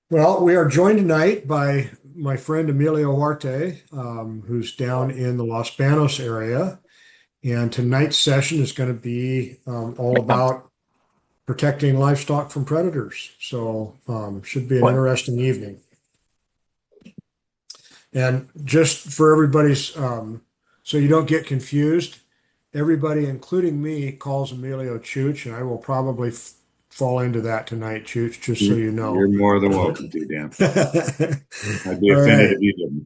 Well, we are joined tonight by my friend Emilio Huarte, who's down in the Los Banos area. And tonight's session is going to be all about protecting livestock from predators. So, should be an What? interesting evening. And just for everybody's, so you don't get confused, everybody, including me, calls Emilio Chooch, and I will probably fall into that tonight, Chooch, just so you You're know. more than welcome to, Dan. I'd be All offended right. if you didn't.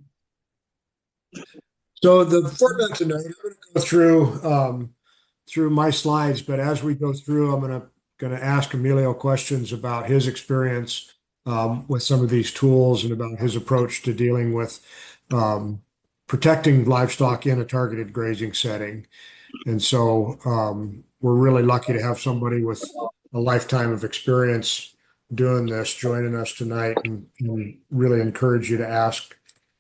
So the format tonight, I'm going to go through my slides, but as we go through, I'm going to ask Emilio questions about his experience with some of these tools and about his approach to dealing with um, protecting livestock in a targeted grazing setting. And so we're really lucky to have somebody with a lifetime of experience doing this joining us tonight, and really encourage you to ask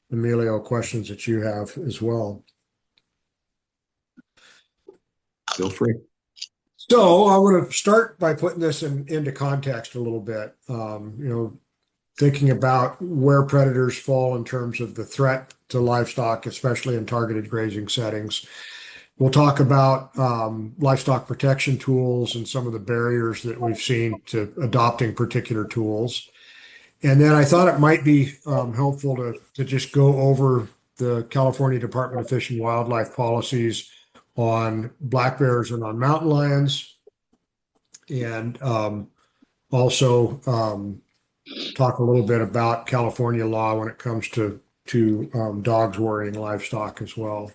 Emilio questions that you have as well. Feel free. So I want to start by putting this into context a little bit. Thinking about where predators fall in terms of the threat to livestock, especially in targeted grazing settings. We'll talk about livestock protection tools and some of the barriers that we've seen to adopting particular tools. And then I thought it might be helpful to just go over the California Department of Fish and Wildlife policies on black bears and on mountain lions, and also talk a little bit about California law when it comes to dogs worrying livestock as well.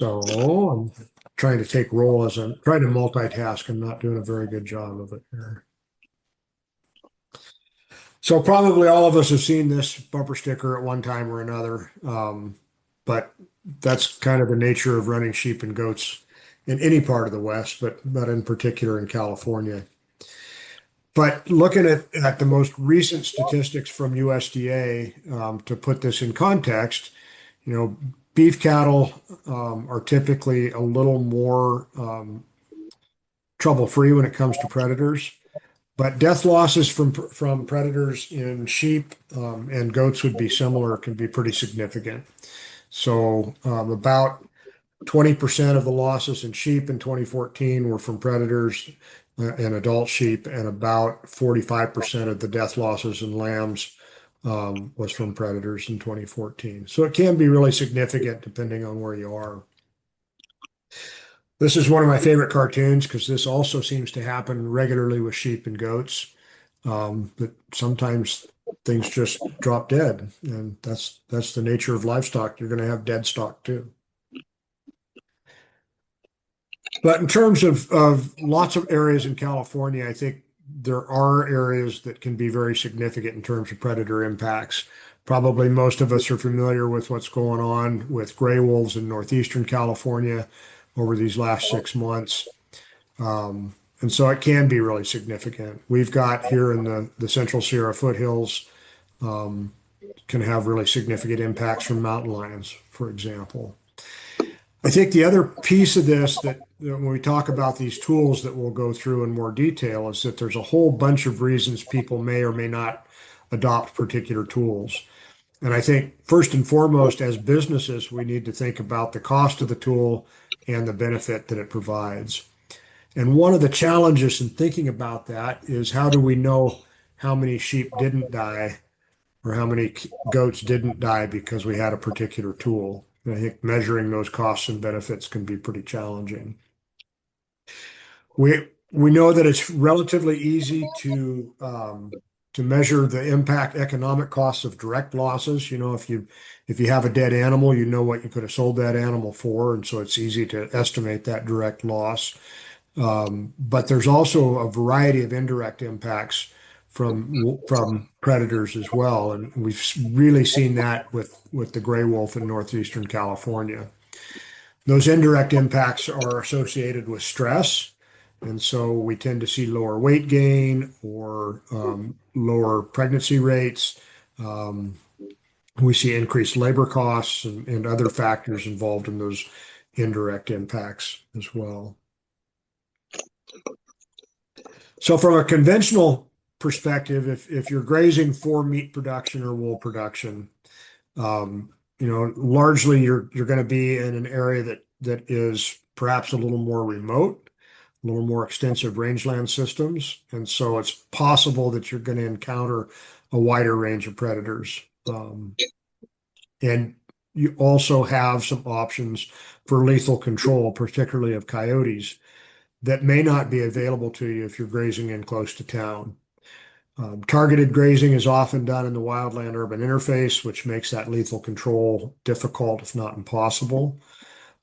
So I'm trying to take role as I'm trying to multitask. I'm not doing a very good job of it here. So probably all of us have seen this bumper sticker at one time or another, but that's kind of the nature of running sheep and goats in any part of the West, but in particular in California. But looking at the most recent statistics from USDA, to put this in context, you know, beef cattle are typically a little more trouble-free when it comes to predators. But death losses from predators in sheep and goats would be similar, can be pretty significant. So about 20% of the losses in sheep in 2014 were from predators in adult sheep, and about 45% of the death losses in lambs was from predators in 2014. So it can be really significant depending on where you are. This is one of my favorite cartoons because this also seems to happen regularly with sheep and goats. But sometimes things just drop dead, and that's the nature of livestock. You're going to have dead stock too. But in terms of lots of areas in California, I think there are areas that can be very significant in terms of predator impacts. Probably most of us are familiar with what's going on with gray wolves in northeastern California over these last 6 months. And so it can be really significant. We've got here in the Central Sierra foothills, um, can have really significant impacts from mountain lions, for example. I think the other piece of this that when we talk about these tools that we'll go through in more detail is that there's a whole bunch of reasons people may or may not adopt particular tools. And I think first and foremost, as businesses, we need to think about the cost of the tool and the benefit that it provides. And one of the challenges in thinking about that is how do we know how many sheep didn't die or how many goats didn't die because we had a particular tool? And I think measuring those costs and benefits can be pretty challenging. We know that it's relatively easy to measure the impact economic costs of direct losses. You know, if you have a dead animal, you know what you could have sold that animal for, and so it's easy to estimate that direct loss. But there's also a variety of indirect impacts from predators as well, and we've really seen that with the gray wolf in northeastern California. Those indirect impacts are associated with stress, and so we tend to see lower weight gain or lower pregnancy rates. Um, we see increased labor costs and other factors involved in those indirect impacts as well. So from a conventional perspective, if you're grazing for meat production or wool production, largely you're going to be in an area that is perhaps a little more remote, a little more extensive rangeland systems, and so it's possible that you're going to encounter a wider range of predators. And you also have some options for lethal control, particularly of coyotes, that may not be available to you if you're grazing in close to town. Targeted grazing is often done in the wildland urban interface, which makes that lethal control difficult, if not impossible.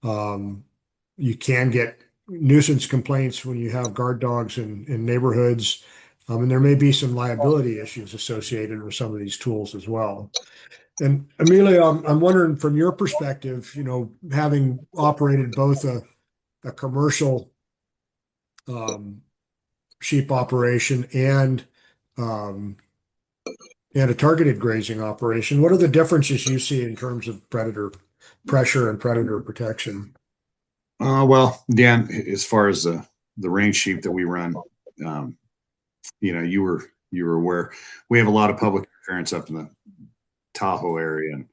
You can get nuisance complaints when you have guard dogs in neighborhoods, and there may be some liability issues associated with some of these tools as well. And Amelia, I'm wondering from your perspective, having operated both a commercial sheep operation um, and a targeted grazing operation, what are the differences you see in terms of predator pressure and predator protection? Well, Dan, as far as the range sheep that we run, you were aware we have a lot of public interference up in the Tahoe area,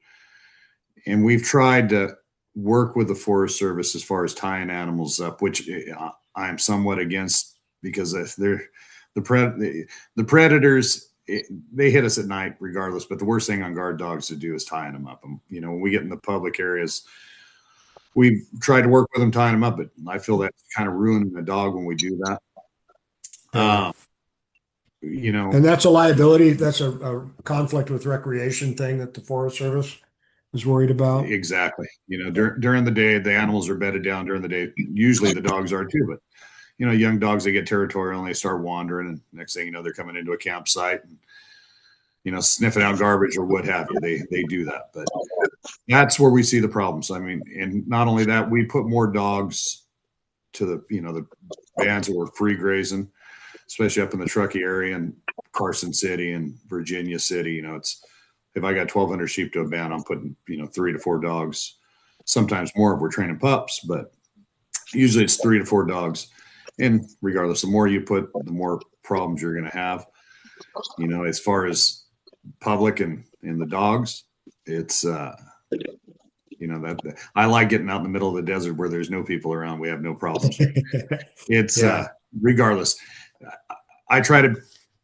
and we've tried to work with the Forest Service as far as tying animals up, which I'm somewhat against because if they're the predators, they hit us at night regardless. But the worst thing on guard dogs to do is tying them up. And when we get in the public areas, we tried to work with them tying them up, but I feel that's kind of ruining the dog when we do that. Right. You know, And that's a liability. That's a conflict with recreation thing that the Forest Service is worried about. exactly. During the day, the animals are bedded down during the day. Usually the dogs are too, but young dogs, they get territorial and they start wandering, and next thing you know, they're coming into a campsite and sniffing out garbage or what have you. They do that, but that's where we see the problems. I mean, and not only that, we put more dogs to the bands that were free grazing, especially up in the Truckee area and Carson City and Virginia City. It's if I got 1,200 sheep to a band, I'm putting 3 to 4 dogs, sometimes more if we're training pups, but usually it's 3 to 4 dogs. And regardless, the more you put, the more problems you're going to have. As far as public and the dogs, it's that I like getting out in the middle of the desert where there's no people around. We have no problems. It's Yeah. Regardless, I try to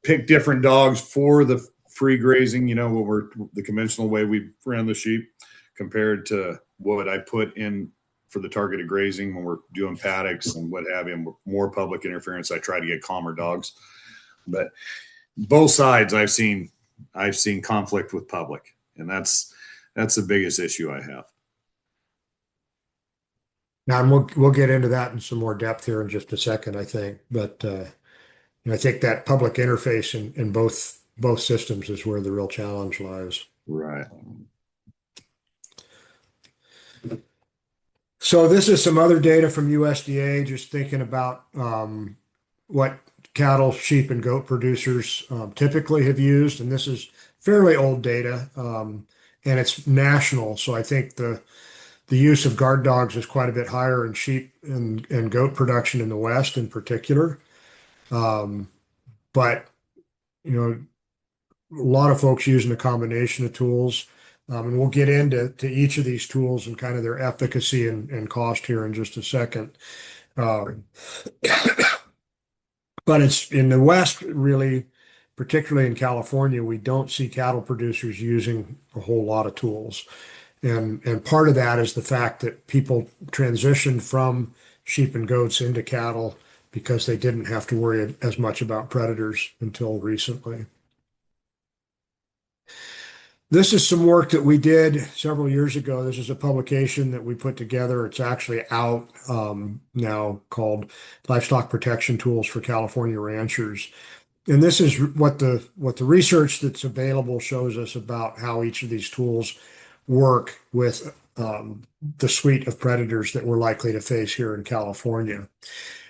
pick different dogs for the free grazing. What we're the conventional way we ran the sheep compared to what I put in for the targeted grazing when we're doing paddocks and what have you, and more public interference. I try to get calmer dogs, but both sides I've seen conflict with public, and that's the biggest issue I have. Now, and we'll get into that in some more depth here in just a second, I think. But I think that public interface in both systems is where the real challenge lies. Right. So this is some other data from USDA, just thinking about what cattle, sheep, and goat producers typically have used, and this is fairly old data, and it's national. So I think the use of guard dogs is quite a bit higher in sheep and goat production in the West in particular. But a lot of folks using a combination of tools. And we'll get into each of these tools and kind of their efficacy and cost here in just a second. But it's in the West, really, particularly in California, we don't see cattle producers using a whole lot of tools. And part of that is the fact that people transitioned from sheep and goats into cattle because they didn't have to worry as much about predators until recently. This is some work that we did several years ago. This is a publication that we put together. It's actually out now, called Livestock Protection Tools for California Ranchers. And this is what the research that's available shows us about how each of these tools work with the suite of predators that we're likely to face here in California.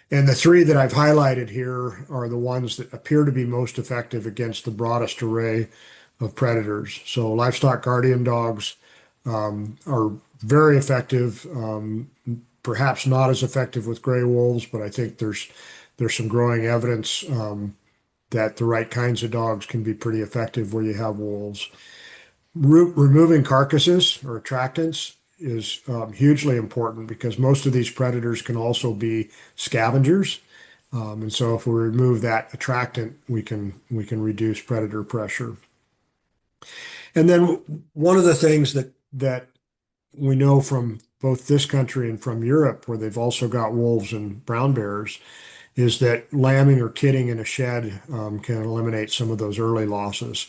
And the 3 that I've highlighted here are the ones that appear to be most effective against the broadest array of predators. So livestock guardian dogs are very effective, perhaps not as effective with gray wolves, but I think there's some growing evidence that the right kinds of dogs can be pretty effective where you have wolves. Removing carcasses or attractants is hugely important because most of these predators can also be scavengers. And so if we remove that attractant, we can reduce predator pressure. And then one of the things that we know from both this country and from Europe, where they've also got wolves and brown bears, is that lambing or kidding in a shed can eliminate some of those early losses.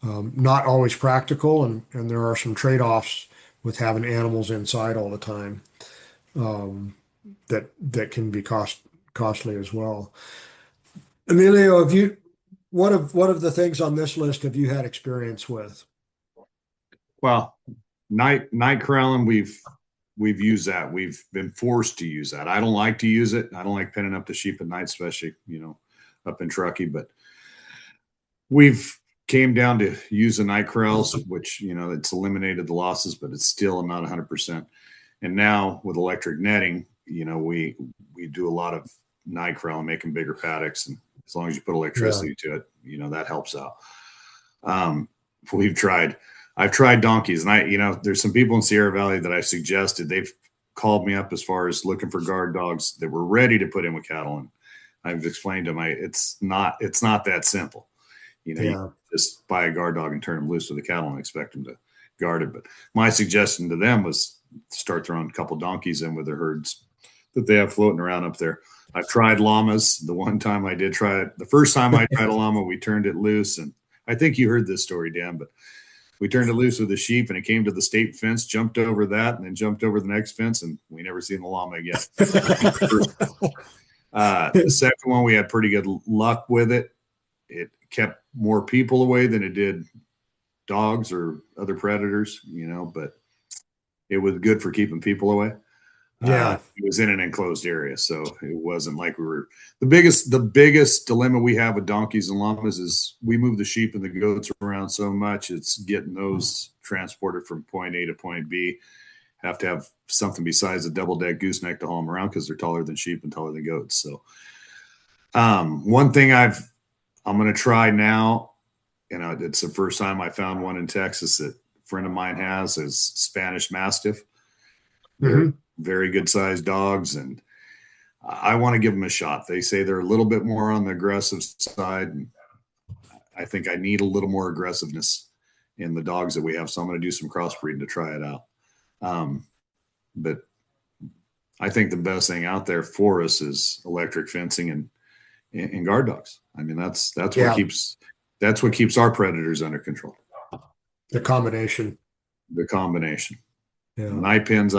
Not always practical, and there are some trade-offs with having animals inside all the time that can be costly as well. Emilio, have you what of the things on this list have you had experience with? Well, night corralling, we've used that. We've been forced to use that. I don't like to use it. I don't like pinning up the sheep at night, especially, up in Truckee, but we've came down to use the night corrals, which, it's eliminated the losses, but it's still not 100%. And now with electric netting, we do a lot of night corral and making bigger paddocks. And as long as you put Yeah, electricity to it, that helps out. We've tried. I've tried donkeys, and there's some people in Sierra Valley that I suggested. They've called me up as far as looking for guard dogs that were ready to put in with cattle, and I've explained to them, it's not that simple. You yeah, just buy a guard dog and turn them loose with the cattle and expect them to guard it. But my suggestion to them was start throwing a couple donkeys in with their herds that they have floating around up there. I've tried llamas. The one time I did try it, the first time I tried a llama, we turned it loose, and I think you heard this story, Dan, but we turned it loose with a sheep, and it came to the state fence, jumped over that, and then jumped over the next fence, and we never seen the llama again. The second one, we had pretty good luck with it. It kept more people away than it did dogs or other predators, but it was good for keeping people away. yeah, It was in an enclosed area, so it wasn't like we were the biggest dilemma we have with donkeys and llamas is we move the sheep and the goats around so much, it's getting those transported from point A to point B. Have to have something besides a double deck gooseneck to haul them around because they're taller than sheep and taller than goats. So one thing I'm going to try now, it's the first time I found one in Texas that a friend of mine has, is Spanish Mastiff. Very, hmm very good sized dogs, and I want to give them a shot. They say they're a little bit more on the aggressive side, and I think I need a little more aggressiveness in the dogs that we have. So I'm going to do some crossbreeding to try it out. But I think the best thing out there for us is electric fencing and guard dogs. I mean, that's what yeah, keeps our predators under control. the combination. The combination. Yeah. Night pins,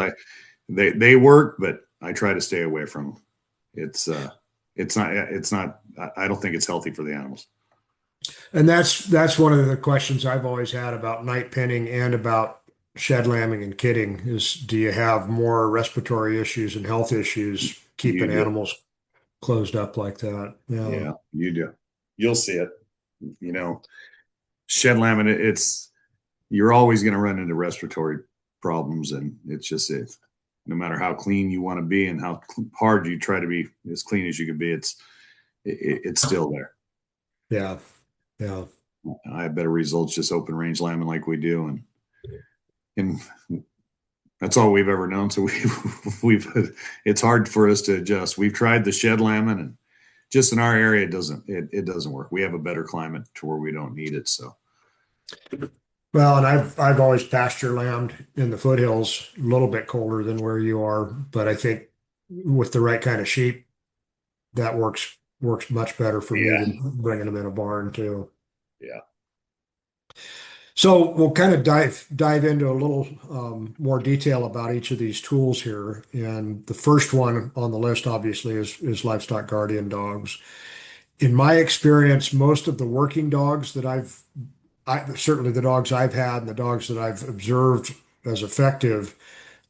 they work, but I try to stay away from them. It's not. I don't think it's healthy for the animals. And that's one of the questions I've always had about night penning and about shed lambing and kidding is do you have more respiratory issues and health issues You keeping do, animals closed up like that? Yeah. yeah, you do. You'll see it. Shed lambing. It's you're always going to run into respiratory problems, and it's just it. No matter how clean you want to be and how hard you try to be as clean as you can be, it's still there. Yeah. Yeah. I have better results just open range lambing like we do, and that's all we've ever known. So we've it's hard for us to adjust. We've tried the shed lambing, and just in our area, it doesn't work. We have a better climate to where we don't need it. So Well, and I've always pasture lambed in the foothills, a little bit colder than where you are, but I think with the right kind of sheep, that works much better for me yeah, than bringing them in a barn too. yeah, So we'll kind of dive into a little more detail about each of these tools here. And the first one on the list, obviously, is livestock guardian dogs. In my experience, most of the working dogs that certainly the dogs I've had and the dogs that I've observed as effective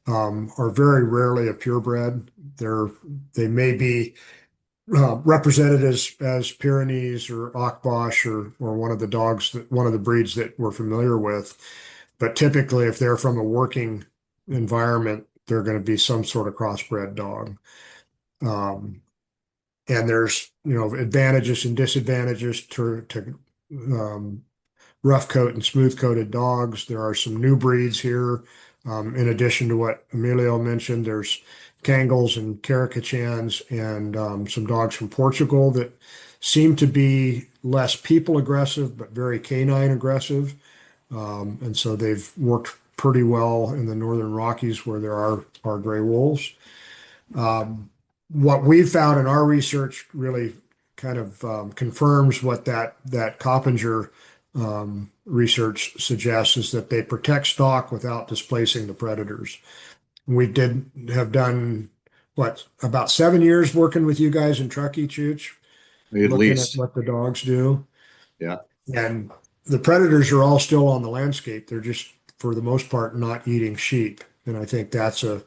are very rarely a purebred. They may be represented as Pyrenees or Akbash or one of the breeds that we're familiar with. But typically, if they're from a working environment, they're going to be some sort of crossbred dog. Um, and there's, advantages and disadvantages to rough coat and smooth coated dogs. There are some new breeds here. In addition to what Emilio mentioned, there's Kangles and Caracachans and some dogs from Portugal that seem to be less people aggressive, but very canine aggressive. And so they've worked pretty well in the Northern Rockies where there are gray wolves. What we've found in our research really kind of confirms what that Coppinger research suggests is that they protect stock without displacing the predators. We did have done what about 7 years working with you guys in Truckee, Chooch, At looking at least. what the dogs do, Yeah. and the predators are all still on the landscape. They're just for the most part not eating sheep, and I think that's an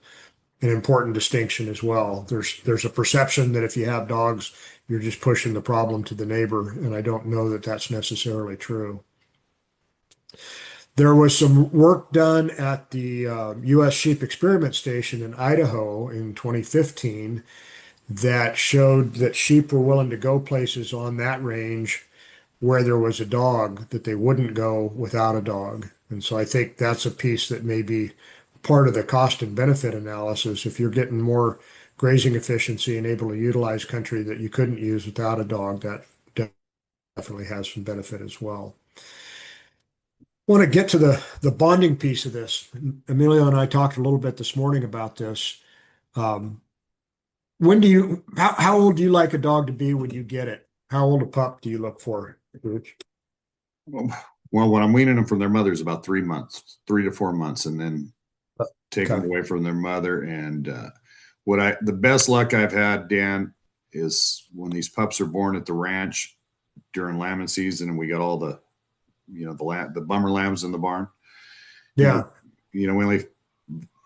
important distinction as well. There's a perception that if you have dogs, you're just pushing the problem to the neighbor, and I don't know that that's necessarily true. There was some work done at the U.S. Sheep Experiment Station in Idaho in 2015 that showed that sheep were willing to go places on that range where there was a dog that they wouldn't go without a dog. And so I think that's a piece that may be part of the cost and benefit analysis. If you're getting more grazing efficiency and able to utilize country that you couldn't use without a dog, that definitely has some benefit as well. I want to get to the bonding piece of this. Emilio and I talked a little bit this morning about this. Um, how old do you like a dog to be when you get it? How old a pup do you look for? Well, when I'm weaning them from their mother is about 3 months, 3 to 4 months, and then take them Okay. away from their mother. And the best luck I've had, Dan, is when these pups are born at the ranch during lambing season, and we got all the bummer lambs in the barn. You know, Yeah. we only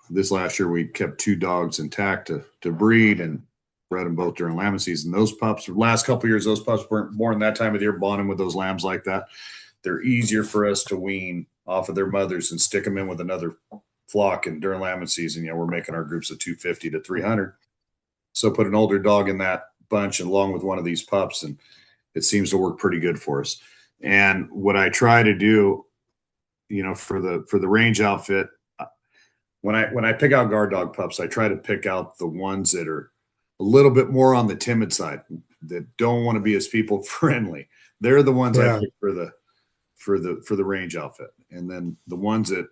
this last year we kept 2 dogs intact to breed and bred them both during lambing season. Those pups, last couple of years, those pups weren't born that time of the year, bonding with those lambs like that. They're easier for us to wean off of their mothers and stick them in with another flock. And during lambing season, we're making our groups of 250 to 300. So put an older dog in that bunch along with one of these pups, and it seems to work pretty good for us. And what I try to do, for the range outfit, when I pick out guard dog pups, I try to pick out the ones that are a little bit more on the timid side, that don't want to be as people friendly. They're the ones I Yeah. pick for the range outfit. And then the ones that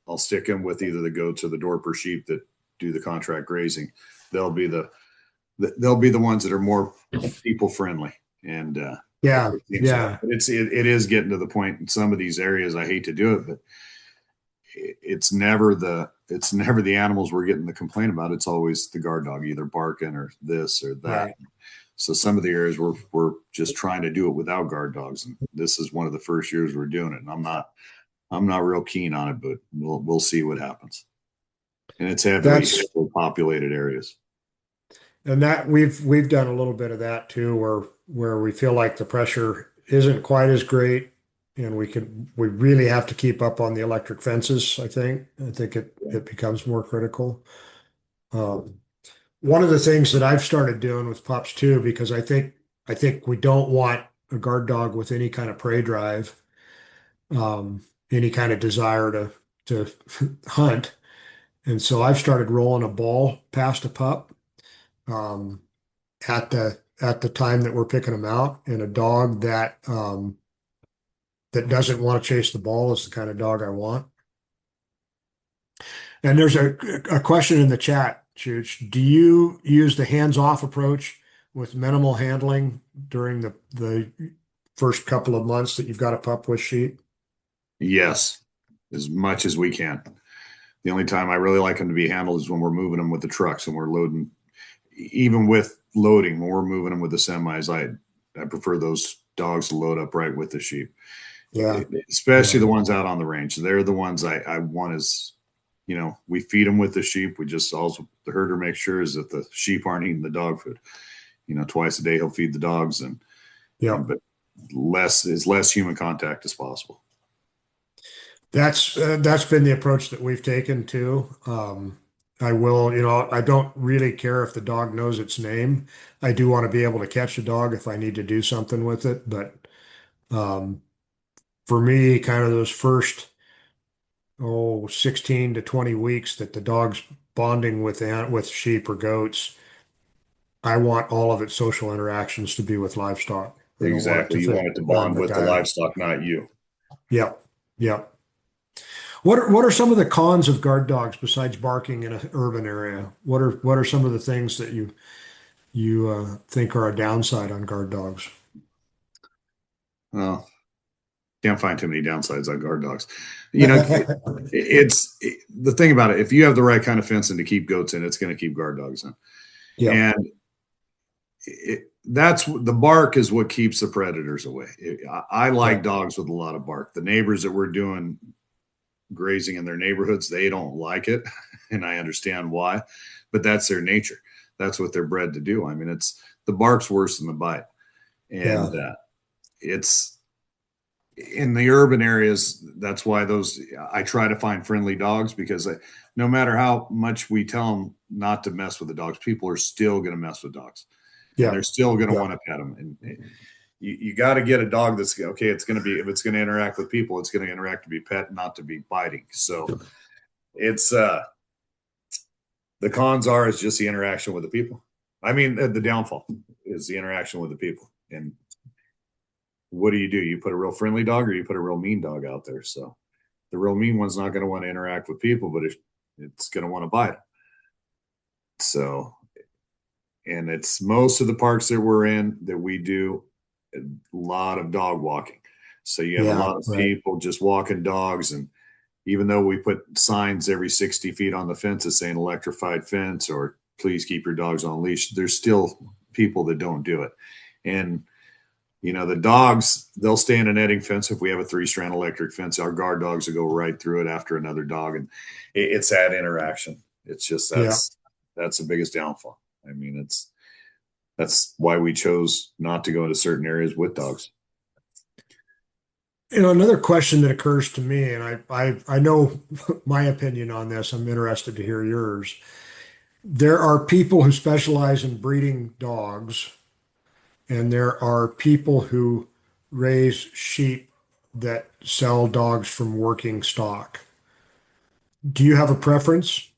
I'll stick them with, either the goats or the Dorper sheep that do the contract grazing, they'll be the ones that are more people friendly. And Yeah. but Yeah. it is getting to the point in some of these areas. I hate to do it, but it's never the animals we're getting the complaint about. It's always the guard dog either barking or this or that. Right. So some of the areas we're just trying to do it without guard dogs, and this is one of the first years we're doing it. And I'm not real keen on it, but we'll see what happens. And it's heavily That's populated areas. and that we've done a little bit of that too, where we feel like the pressure isn't quite as great, and we really have to keep up on the electric fences. I think it becomes more critical. Um, One of the things that I've started doing with pups too, because I think we don't want a guard dog with any kind of prey drive, any kind of desire to hunt. And so I've started rolling a ball past a pup um, at the time that we're picking them out, and a dog that doesn't want to chase the ball is the kind of dog I want. And there's a question in the chat, Chooch. Do you use the hands-off approach with minimal handling during the first couple of months that you've got a pup with sheep? Yes, as much as we can. The only time I really like them to be handled is when we're moving them with the trucks and we're loading. Even with loading, when we're moving them with the semis, I prefer those dogs to load up right with the sheep, Yeah, especially yeah, the ones out on the range. They're the ones I want. Is we feed them with the sheep. We just also, the herder makes sure is that the sheep aren't eating the dog food. Twice a day he'll feed the dogs, yeah. but less human contact as possible. That's been the approach that we've taken too. I will, I don't really care if the dog knows its name. I do want to be able to catch a dog if I need to do something with it. But um, for me, kind of those first, 16 to 20 weeks that the dog's bonding with sheep or goats, I want all of its social interactions to be with livestock. I don't want it Exactly. to You think want it to I'm bond the with the guy. livestock, not you. Yep. Yep. What are some of the cons of guard dogs besides barking in an urban area? What are some of the things that you think are a downside on guard dogs? Well, can't find too many downsides on guard dogs. You know, the thing about it. If you have the right kind of fencing to keep goats in, it's going to keep guard dogs in. Yep. And that's the bark is what keeps the predators away. I like Yep. dogs with a lot of bark. The neighbors that we're doing grazing in their neighborhoods, they don't like it, and I understand why, but that's their nature. That's what they're bred to do. I mean, it's the bark's worse than the bite, Yeah. and it's in the urban areas. That's why those I try to find friendly dogs because no matter how much we tell them not to mess with the dogs, people are still going to mess with dogs, and they're Yep. still going to want Yep. to pet them. And you got to get a dog that's okay. It's going to be if it's going to interact with people, it's going to interact to be pet, not to be biting. So it's the cons are is just the interaction with the people. I mean, the downfall is the interaction with the people. And what do? You put a real friendly dog or you put a real mean dog out there. So the real mean one's not going to want to interact with people, but it's going to want to bite. So, and it's most of the parks that we're in that we do a lot of dog walking. So you have a Yeah. lot of Right. people just walking dogs. And even though we put signs every 60 feet on the fences saying electrified fence or please keep your dogs on leash, there's still people that don't do it. And the dogs, they'll stay in a netting fence. If we have a 3-strand electric fence, our guard dogs will go right through it after another dog. And it's that interaction. It's just Yeah. that's the biggest downfall. I mean, that's why we chose not to go into certain areas with dogs. Another question that occurs to me, and I know my opinion on this. I'm interested to hear yours. There are people who specialize in breeding dogs, and there are people who raise sheep that sell dogs from working stock. Do you have a preference?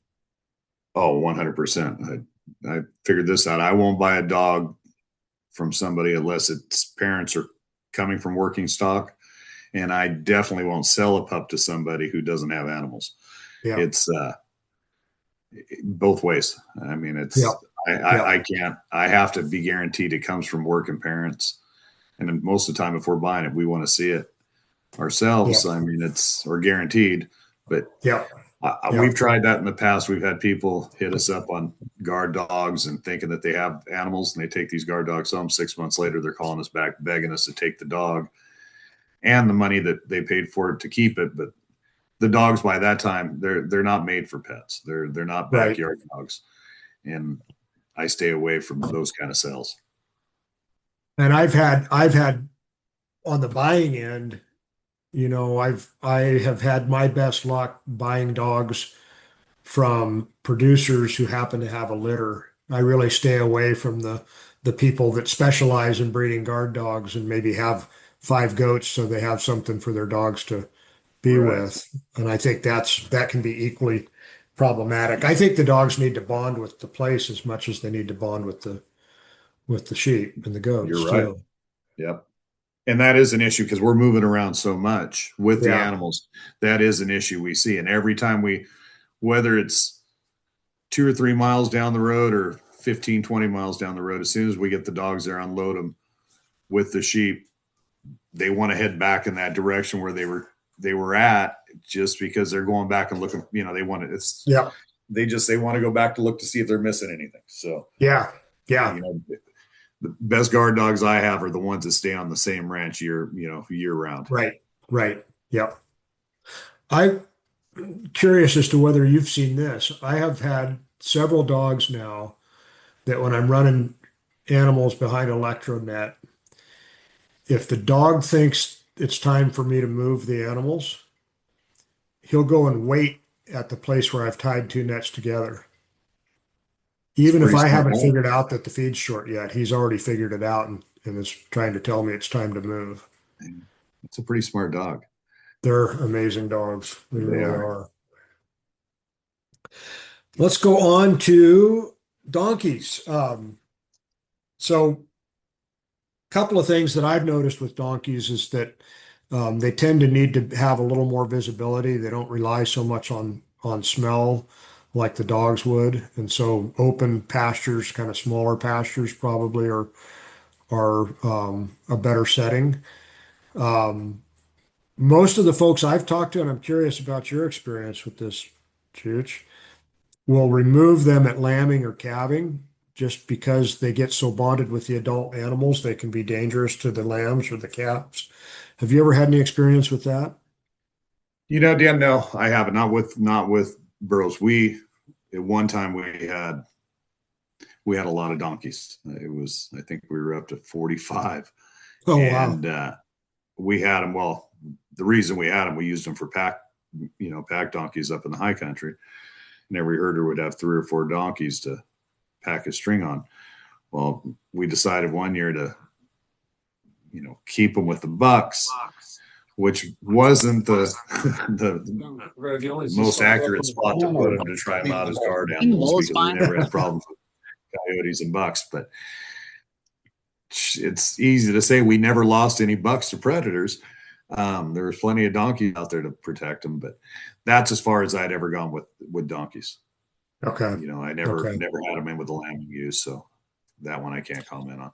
Oh, 100%. I figured this out. I won't buy a dog from somebody unless its parents are coming from working stock. And I definitely won't sell a pup to somebody who doesn't have animals. Yeah. It's both ways. I mean, Yeah. Yeah. I can't, I have to be guaranteed it comes from working parents. And then most of the time, if we're buying it, we want to see it Yeah. ourselves. I mean, or guaranteed, but Yeah. Yeah. we've tried that in the past. We've had people hit us up on guard dogs and thinking that they have animals and they take these guard dogs home. 6 months later, they're calling us back, begging us to take the dog and the money that they paid for it to keep it. But the dogs by that time, they're not made for pets. They're not Right. backyard dogs. And I stay away from those kind of sales. And I've had on the buying end, I have had my best luck buying dogs from producers who happen to have a litter. I really stay away from the people that specialize in breeding guard dogs and maybe have 5 goats so they have something for their dogs to be Right. with. And I think that can be equally problematic. I think the dogs need to bond with the place as much as they need to bond with the sheep and the You're goats right. too. Yep. And that is an issue because we're moving around so much with the Yeah. animals. That is an issue we see. And every time whether it's 2 or 3 miles down the road or 15, 20 miles down the road, as soon as we get the dogs there, unload them with the sheep, they want to head back in that direction where they were at just because they're going back and looking, they want to, Yeah. they want to go back to look to see if they're missing anything. So, Yeah. Yeah. you know, the best guard dogs I have are the ones that stay on the same ranch year round. Right. Right. Yep. I'm curious as to whether you've seen this. I have had several dogs now that when I'm running animals behind electronet, if the dog thinks it's time for me to move the animals, he'll go and wait at the place where I've tied 2 nets together. It's a Even if pretty I smart haven't dog. figured out that the feed's short yet, he's already figured it out and is trying to tell me it's time to move. It's a pretty smart dog. They're amazing dogs. They They really are. are. Let's go on to donkeys. So, a couple of things that I've noticed with donkeys is that they tend to need to have a little more visibility. They don't rely so much on smell like the dogs would, and so open pastures, kind of smaller pastures, probably are a better setting. Um, Most of the folks I've talked to, and I'm curious about your experience with this, Chooch, will remove them at lambing or calving just because they get so bonded with the adult animals, they can be dangerous to the lambs or the calves. Have you ever had any experience with that? Dan, no, I haven't. Not with burros. We at one time we had a lot of donkeys. It was, I think we were up to 45, Oh, wow. and we had them. Well, the reason we had them, we used them for pack donkeys up in the high country, and every herder would have 3 or 4 donkeys to pack his string on. Well, we decided one year to, keep them with the bucks, which wasn't the most accurate spot to put them to try them out as guard animals because we never had problems with coyotes and bucks. But it's easy to say we never lost any bucks to predators. There was plenty of donkeys out there to protect them, but that's as far as I'd ever gone with donkeys. Okay. I never Okay. never had them in with the lambing use, so that one I can't comment on.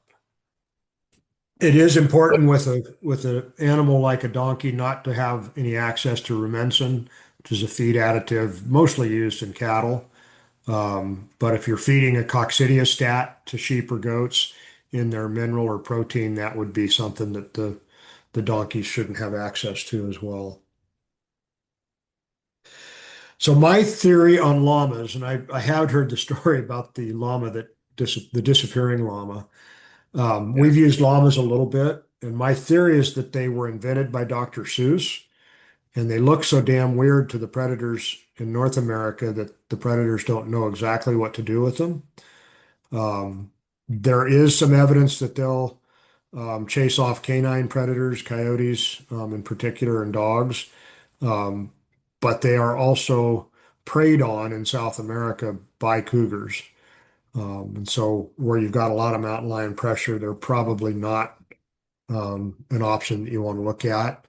It is important with an animal like a donkey not to have any access to rumensin, which is a feed additive mostly used in cattle. But if you're feeding a coccidiostat to sheep or goats in their mineral or protein, that would be something that the donkeys shouldn't have access to as well. So my theory on llamas, and I have heard the story about the llama the disappearing llama. Yeah. We've used llamas a little bit, and my theory is that they were invented by Dr. Seuss, and they look so damn weird to the predators in North America that the predators don't know exactly what to do with them. Um, there is some evidence that they'll chase off canine predators, coyotes in particular, and dogs, um, but they are also preyed on in South America by cougars. And so, where you've got a lot of mountain lion pressure, they're probably not an option that you want to look at.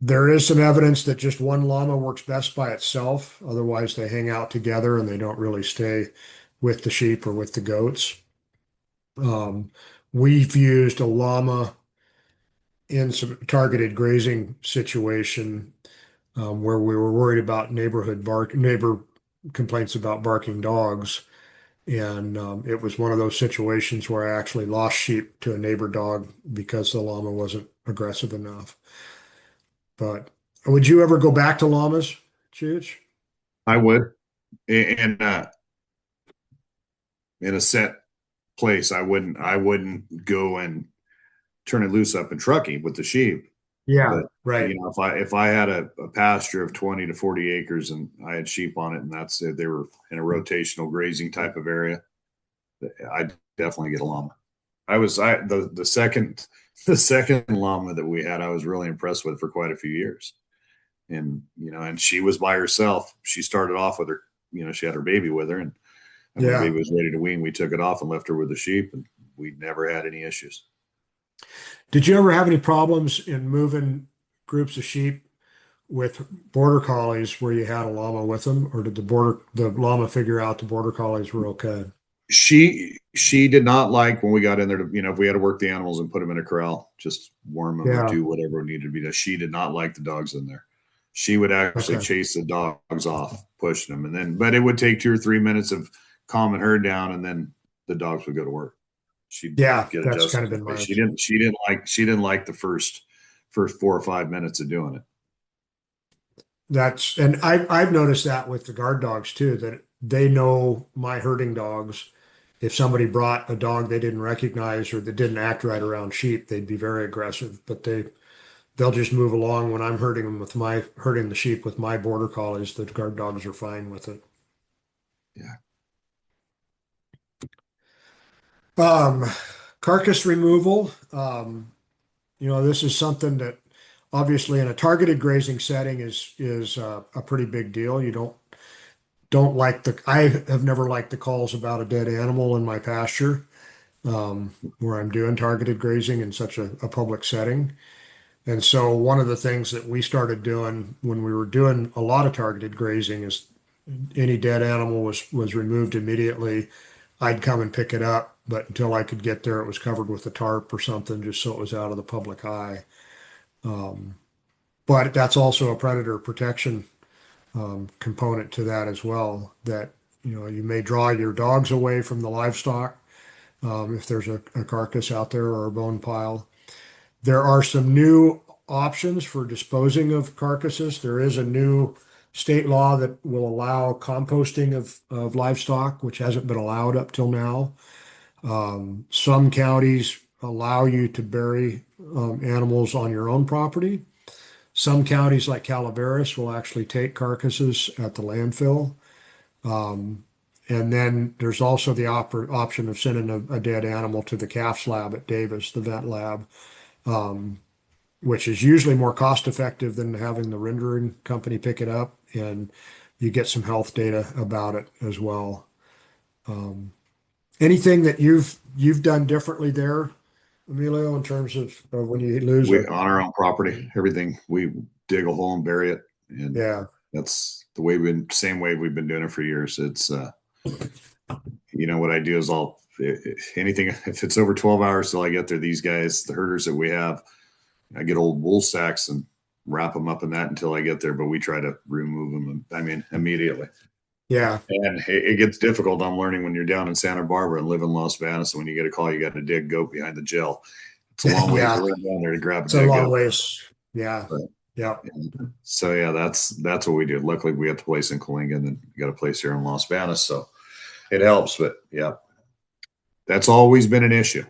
There is some evidence that just one llama works best by itself. Otherwise, they hang out together and they don't really stay with the sheep or with the goats. Um, we've used a llama in some targeted grazing situation where we were worried about neighbor complaints about barking dogs. And it was one of those situations where I actually lost sheep to a neighbor dog because the llama wasn't aggressive enough. But would you ever go back to llamas, Chooch? I would, and in a set place, I wouldn't go and turn it loose up in Truckee with the sheep. Yeah, But right. if I had a pasture of 20 to 40 acres and I had sheep on it, and that's it, they were in a rotational grazing type of area, I'd definitely get a llama. The second llama that we had, I was really impressed with for quite a few years. And and she was by herself. She started off with her, she had her baby with her, and when the Yeah. baby was ready to wean, we took it off and left her with the sheep, and we never had any issues. Did you ever have any problems in moving groups of sheep with border collies where you had a llama with them, or did the llama figure out the border collies were okay? She did not like when we got in there to, if we had to work the animals and put them in a corral, just warm them or Yeah. do whatever needed to be done. She did not like the dogs in there. She would actually Okay. chase the dogs off, pushing them, and then but it would take 2 or 3 minutes of calming her down, and then the dogs would go to work. She'd Yeah, get that's adjusted kind of to the been pace. my She didn't like the first 4 or 5 minutes of doing it. that's and I've noticed that with the guard dogs too, that they know my herding dogs. If somebody brought a dog they didn't recognize or that didn't act right around sheep, they'd be very aggressive. But they'll just move along when I'm herding the sheep with my border collies. The guard dogs are fine with it. Yeah. Um, Carcass removal. This is something that obviously in a targeted grazing setting is a pretty big deal. You don't like I have never liked the calls about a dead animal in my pasture, where I'm doing targeted grazing in such a public setting. And so one of the things that we started doing when we were doing a lot of targeted grazing is any dead animal was removed immediately. I'd come and pick it up, but until I could get there, it was covered with a tarp or something, just so it was out of the public eye. Um, but that's also a predator protection component to that as well. That you may draw your dogs away from the livestock if there's a carcass out there or a bone pile. There are some new options for disposing of carcasses. There is a new state law that will allow composting of livestock, which hasn't been allowed up till now. Some counties allow you to bury animals on your own property. Some counties, like Calaveras, will actually take carcasses at the landfill. Um, and then there's also the option of sending a dead animal to the calf's lab at Davis, the vet lab, um, which is usually more cost effective than having the rendering company pick it up. And you get some health data about it as well. Um, Anything that you've done differently there, Emilio, in terms of when you lose We a on our own property, everything we dig a hole and bury it, and yeah. that's the way same way we've been doing it for years. It's what I do is anything if it's over 12 hours till I get there. These guys, the herders that we have, I get old wool sacks and wrap them up in that until I get there. But we try to remove them. I mean, immediately. Yeah. And it gets difficult. I'm learning when you're down in Santa Barbara and live in Las Vegas. When you get a call, you got to dig goat behind the jail. It's a long way to Yeah. run down there to grab a It's a dead long goat. ways. Yeah. But, Yeah. so yeah, that's what we do. Luckily, we have the place in Coalinga and then got a place here in Las Vegas, so it helps. But yeah, that's always been an issue.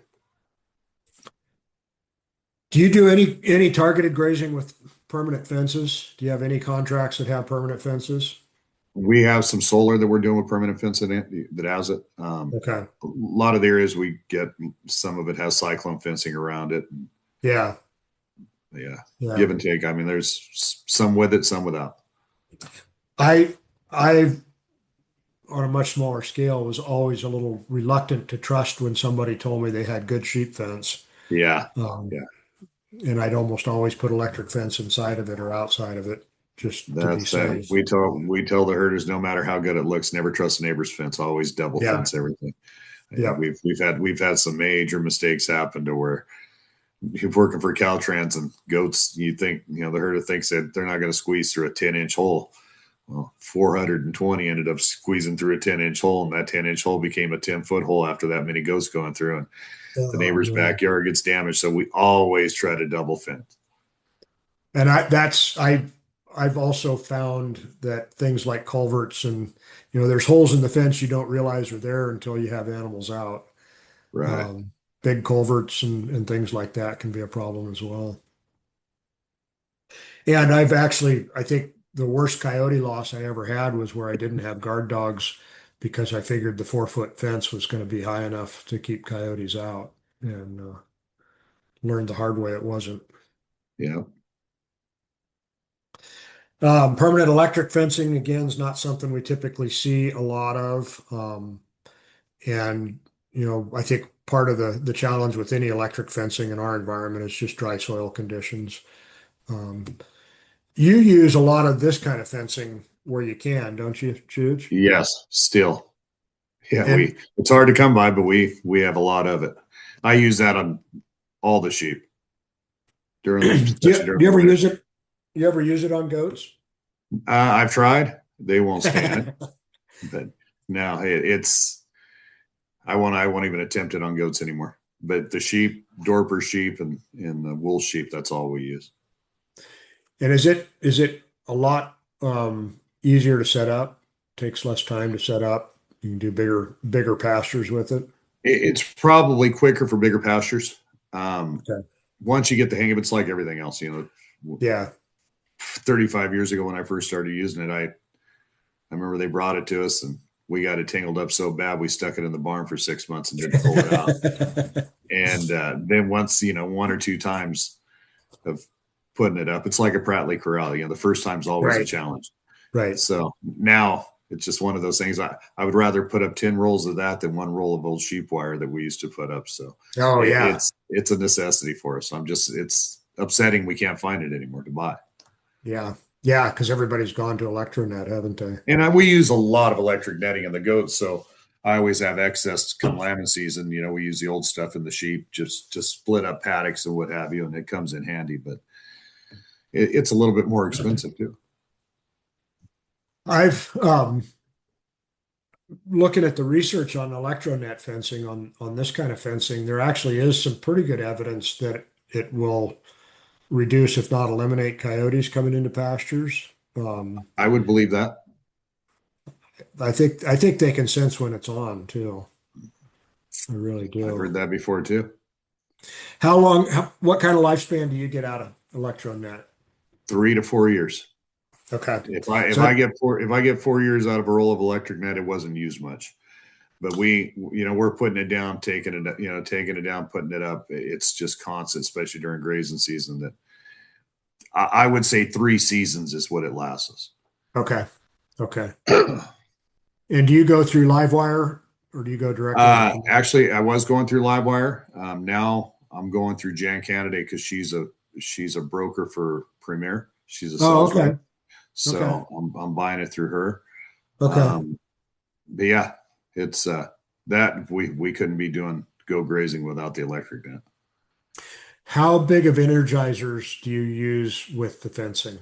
Do you do any targeted grazing with permanent fences? Do you have any contracts that have permanent fences? We have some solar that we're doing with permanent fencing that has it. Okay. A lot of the areas we get, some of it has cyclone fencing around it. Yeah. Yeah, Yeah. give and take. I mean, there's some with it, some without. I I on a much smaller scale was always a little reluctant to trust when somebody told me they had good sheep fence. Yeah, Um, yeah. and I'd almost always put electric fence inside of it or outside of it just to be That's that. safe. We tell the herders no matter how good it looks, never trust the neighbor's fence. Always double Yeah. fence everything. Yeah, Yeah. we've had some major mistakes happen to where you're working for Caltrans and goats. You think the herder thinks that they're not going to squeeze through a 10-inch hole. Well, 420 ended up squeezing through a 10-inch hole, and that 10-inch hole became a 10-foot hole after that many goats going through, and the Oh neighbor's no. backyard gets damaged. So we always try to double fence. And I've also found that things like culverts and there's holes in the fence you don't realize are there until you have animals out. Right. Um, Big culverts and things like that can be a problem as well. And I think the worst coyote loss I ever had was where I didn't have guard dogs because I figured the 4 foot fence was going to be high enough to keep coyotes out, and learned the hard way it wasn't. Yeah. Permanent electric fencing, again, is not something we typically see a lot of. And, I think part of the challenge with any electric fencing in our environment is just dry soil conditions. Um, you use a lot of this kind of fencing where you can, don't you, Juge? Yes. Still. Yeah. And It's hard to come by, but we have a lot of it. I use that on all the sheep especially do during you the ever winter. use it? You ever use it on goats? I've tried. They won't stand it. But no, it's I won't even attempt it on goats anymore. But the sheep, Dorper sheep, and the wool sheep, that's all we use. And is it a lot easier to set up? Takes less time to set up. You can do bigger pastures with it. It's probably quicker for bigger pastures. Um, Okay. Once you get the hang of it, it's like everything else. 35 years ago when I first started using it, I remember they brought it to us and we got it tangled up so bad we stuck it in the barn for 6 months and didn't pull it out. And then once, one or two times of putting it up, it's like a Prattley corral. The first time's always a Right. challenge. Right. So now it's just one of those things. I would rather put up 10 rolls of that than one roll of old sheep wire that we used to put up. So Oh yeah. it's a necessity for us. It's upsetting we can't find it anymore to buy. Yeah. Yeah. Because everybody's gone to electronet, haven't they? And we use a lot of electric netting in the goats, so I always have excess come lambing season. We use the old stuff in the sheep just to split up paddocks and what have you, and it comes in handy. But it's a little bit more expensive too. I've looking at the research on electronet fencing on this kind of fencing, there actually is some pretty good evidence that it will reduce, if not eliminate, coyotes coming into pastures. I would believe that. I think they can sense when it's on too. I really I've do. heard that before too. How long? What kind of lifespan do you get out of electronet? 3 to 4 years. Okay, If so I get 4 years out of a roll of electric net, it wasn't used much. But we're putting it down, taking it down, putting it up. It's just constant, especially during grazing season. That I would say 3 seasons is what it lasts okay, okay. And do you go through Livewire or do you go directly to Canal? Actually, I was going through Livewire. Now I'm going through Jan Candidate because she's a broker for Premier. She's a Oh, sales rep, okay, okay, so I'm buying it through her. okay. But yeah, it's that we couldn't be doing go grazing without the electric net. How big of energizers do you use with the fencing?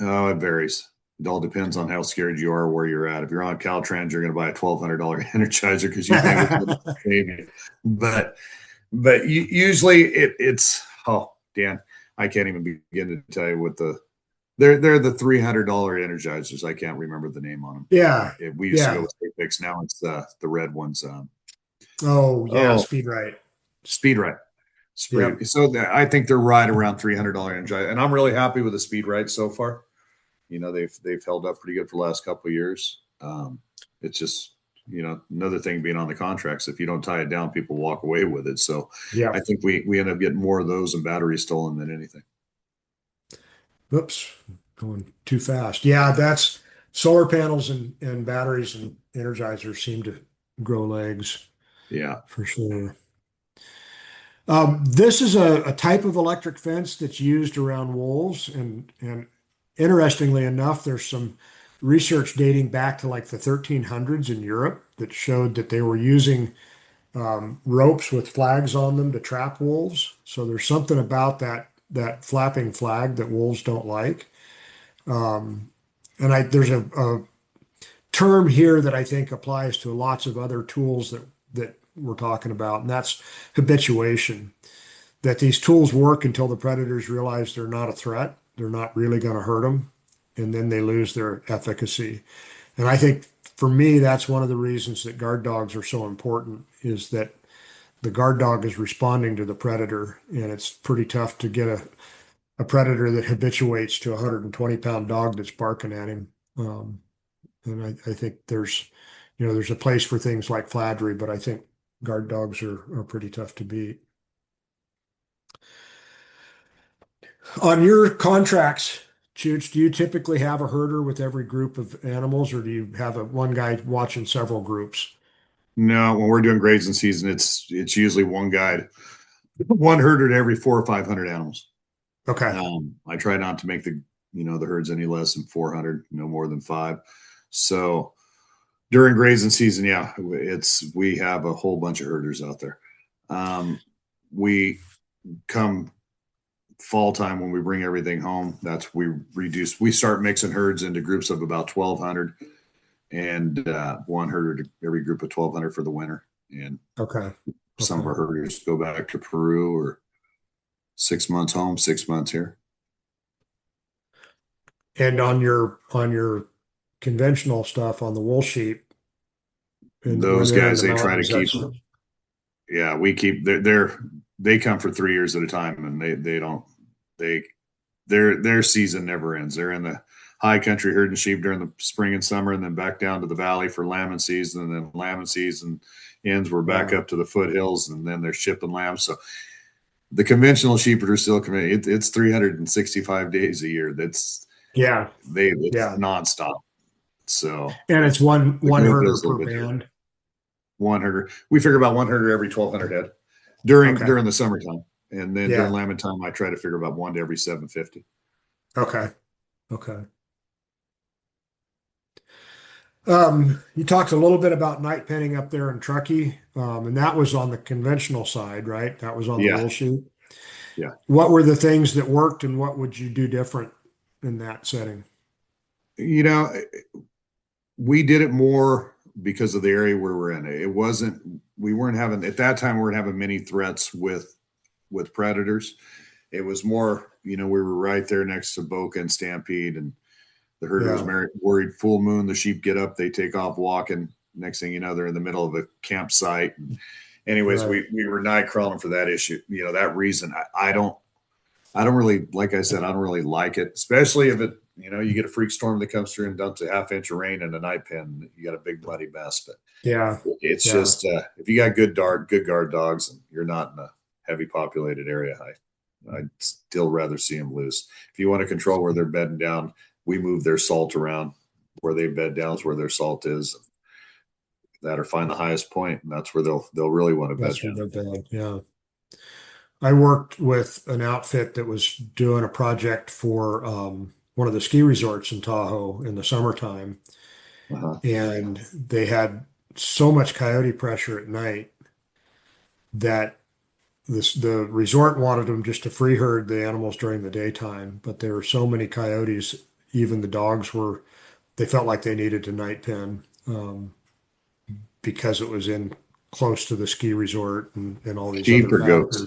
Oh, it varies. It all depends on how scared you are, where you're at. If you're on Caltrans, you're going to buy a $1,200 Energizer because you think it's going to save you. But usually it's Dan, I can't even begin to tell you what they're the $300 Energizers. I can't remember the name on them. Yeah, We used to go yeah. with Fix. Now it's the red ones. Oh, yeah, Oh, speed right. Speed Right. Yep. So I think they're right around $300 Energizer, and I'm really happy with the Speed Right so far. They've held up pretty good for the last couple of years. It's just another thing being on the contracts. If you don't tie it down, people walk away with it. So Yeah. I think we end up getting more of those and batteries stolen than anything. Oops, going too fast. Yeah, that's solar panels and batteries and energizers seem to grow legs Yeah. for sure. This is a type of electric fence that's used around wolves, and interestingly enough, there's some research dating back to like the 1300s in Europe that showed that they were using ropes with flags on them to trap wolves. So there's something about that flapping flag that wolves don't like. And there's a term here that I think applies to lots of other tools that we're talking about, and that's habituation. That these tools work until the predators realize they're not a threat, they're not really going to hurt them, and then they lose their efficacy. And I think for me, that's one of the reasons that guard dogs are so important is that the guard dog is responding to the predator, and it's pretty tough to get a predator that habituates to a 120-pound dog that's barking at him. And I think there's a place for things like flattery, but I think guard dogs are pretty tough to beat. On your contracts, Chooch, do you typically have a herder with every group of animals, or do you have one guy watching several groups? No, when we're doing grazing season, it's usually one guide, one herder to every 400 or 500 animals. Okay. I try not to make the herds any less than 400, no more than 5. So during grazing season, yeah, we have a whole bunch of herders out there. We come fall time when we bring everything home. We start mixing herds into groups of about 1,200, and one herder to every group of 1,200 for the winter. And Okay. some of Okay. our herders go back to Peru or 6 months home, 6 months here. And on your conventional stuff on the wool sheep, and when Those they're in guys, the they try to mountains, keep. that's Yeah, we keep. They come for 3 years at a time, and they don't. Their season never ends. They're in the. high country herding sheep during the spring and summer, and then back down to the valley for lambing season, and then lambing season ends. We're back Yeah. up to the foothills, and then they're shipping lambs. So the conventional sheepers are still committed. It's 365 days a year. Yeah. It's Yeah. nonstop. So And it's the one goat herder deal's a per little bit different. band. One herder. We figure about one herder every 1,200 head Okay. during the summertime, and then during Yeah. lambing time, I try to figure about one to every 750. Okay. Okay. You talked a little bit about night penning up there in Truckee, and that was on the conventional side, right? That was on the Yeah, wool chute. yeah. What were the things that worked, and what would you do different in that setting? You know, we did it more because of the area where we're in. It wasn't. We weren't having at that time. We weren't having many threats with predators. It was more. We were right there next to Boca and Stampede, and the herder was Yeah. worried. Full moon, the sheep get up, they take off walking. Next thing you know, they're in the middle of a campsite. And anyways, Right. we were night crawling for that issue. That reason. I don't really, like I said, I don't really like it, especially if you get a freak storm that comes through and dumps a half inch of rain in a night pen. You got a big muddy mess. But Yeah. it's Yeah. just if you got good guard dogs, and you're not in a heavy populated area, I'd still rather see them loose. If you want to control where they're bedding down, we move their salt around. Where they bed down is where their salt is. That or find the highest point, and that's where they'll really want to bed That's where down. they're bad. Yeah. I worked with an outfit that was doing a project for one of the ski resorts in Tahoe in the summertime, Uh-huh. and they had so much coyote pressure at night that the resort wanted them just to free herd the animals during the daytime, but there were so many coyotes, even the dogs they felt like they needed to night pen because it was in close to the ski resort and all these Sheep other or goats?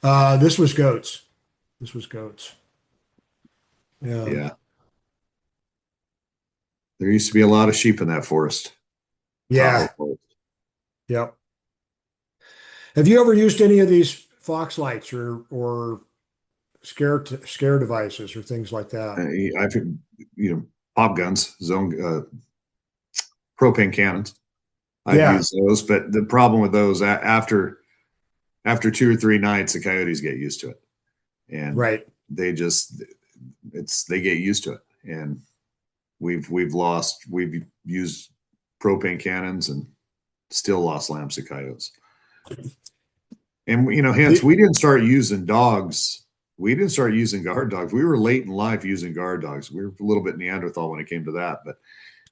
factors. This was goats. This was goats. Yeah. Yeah, there used to be a lot of sheep in that forest, Tahoe Yeah. forest. Yep. Have you ever used any of these fox lights or scare devices or things like that? I think pop guns, zone propane cannons. I've Yeah. used those, but the problem with those after 2 or 3 nights, the coyotes get used to it, and Right. they just they get used to it, and we've used propane cannons and still lost lambs to coyotes. And hence The- we didn't start using dogs. We didn't start using guard dogs. We were late in life using guard dogs. We were a little bit Neanderthal when it came to that, but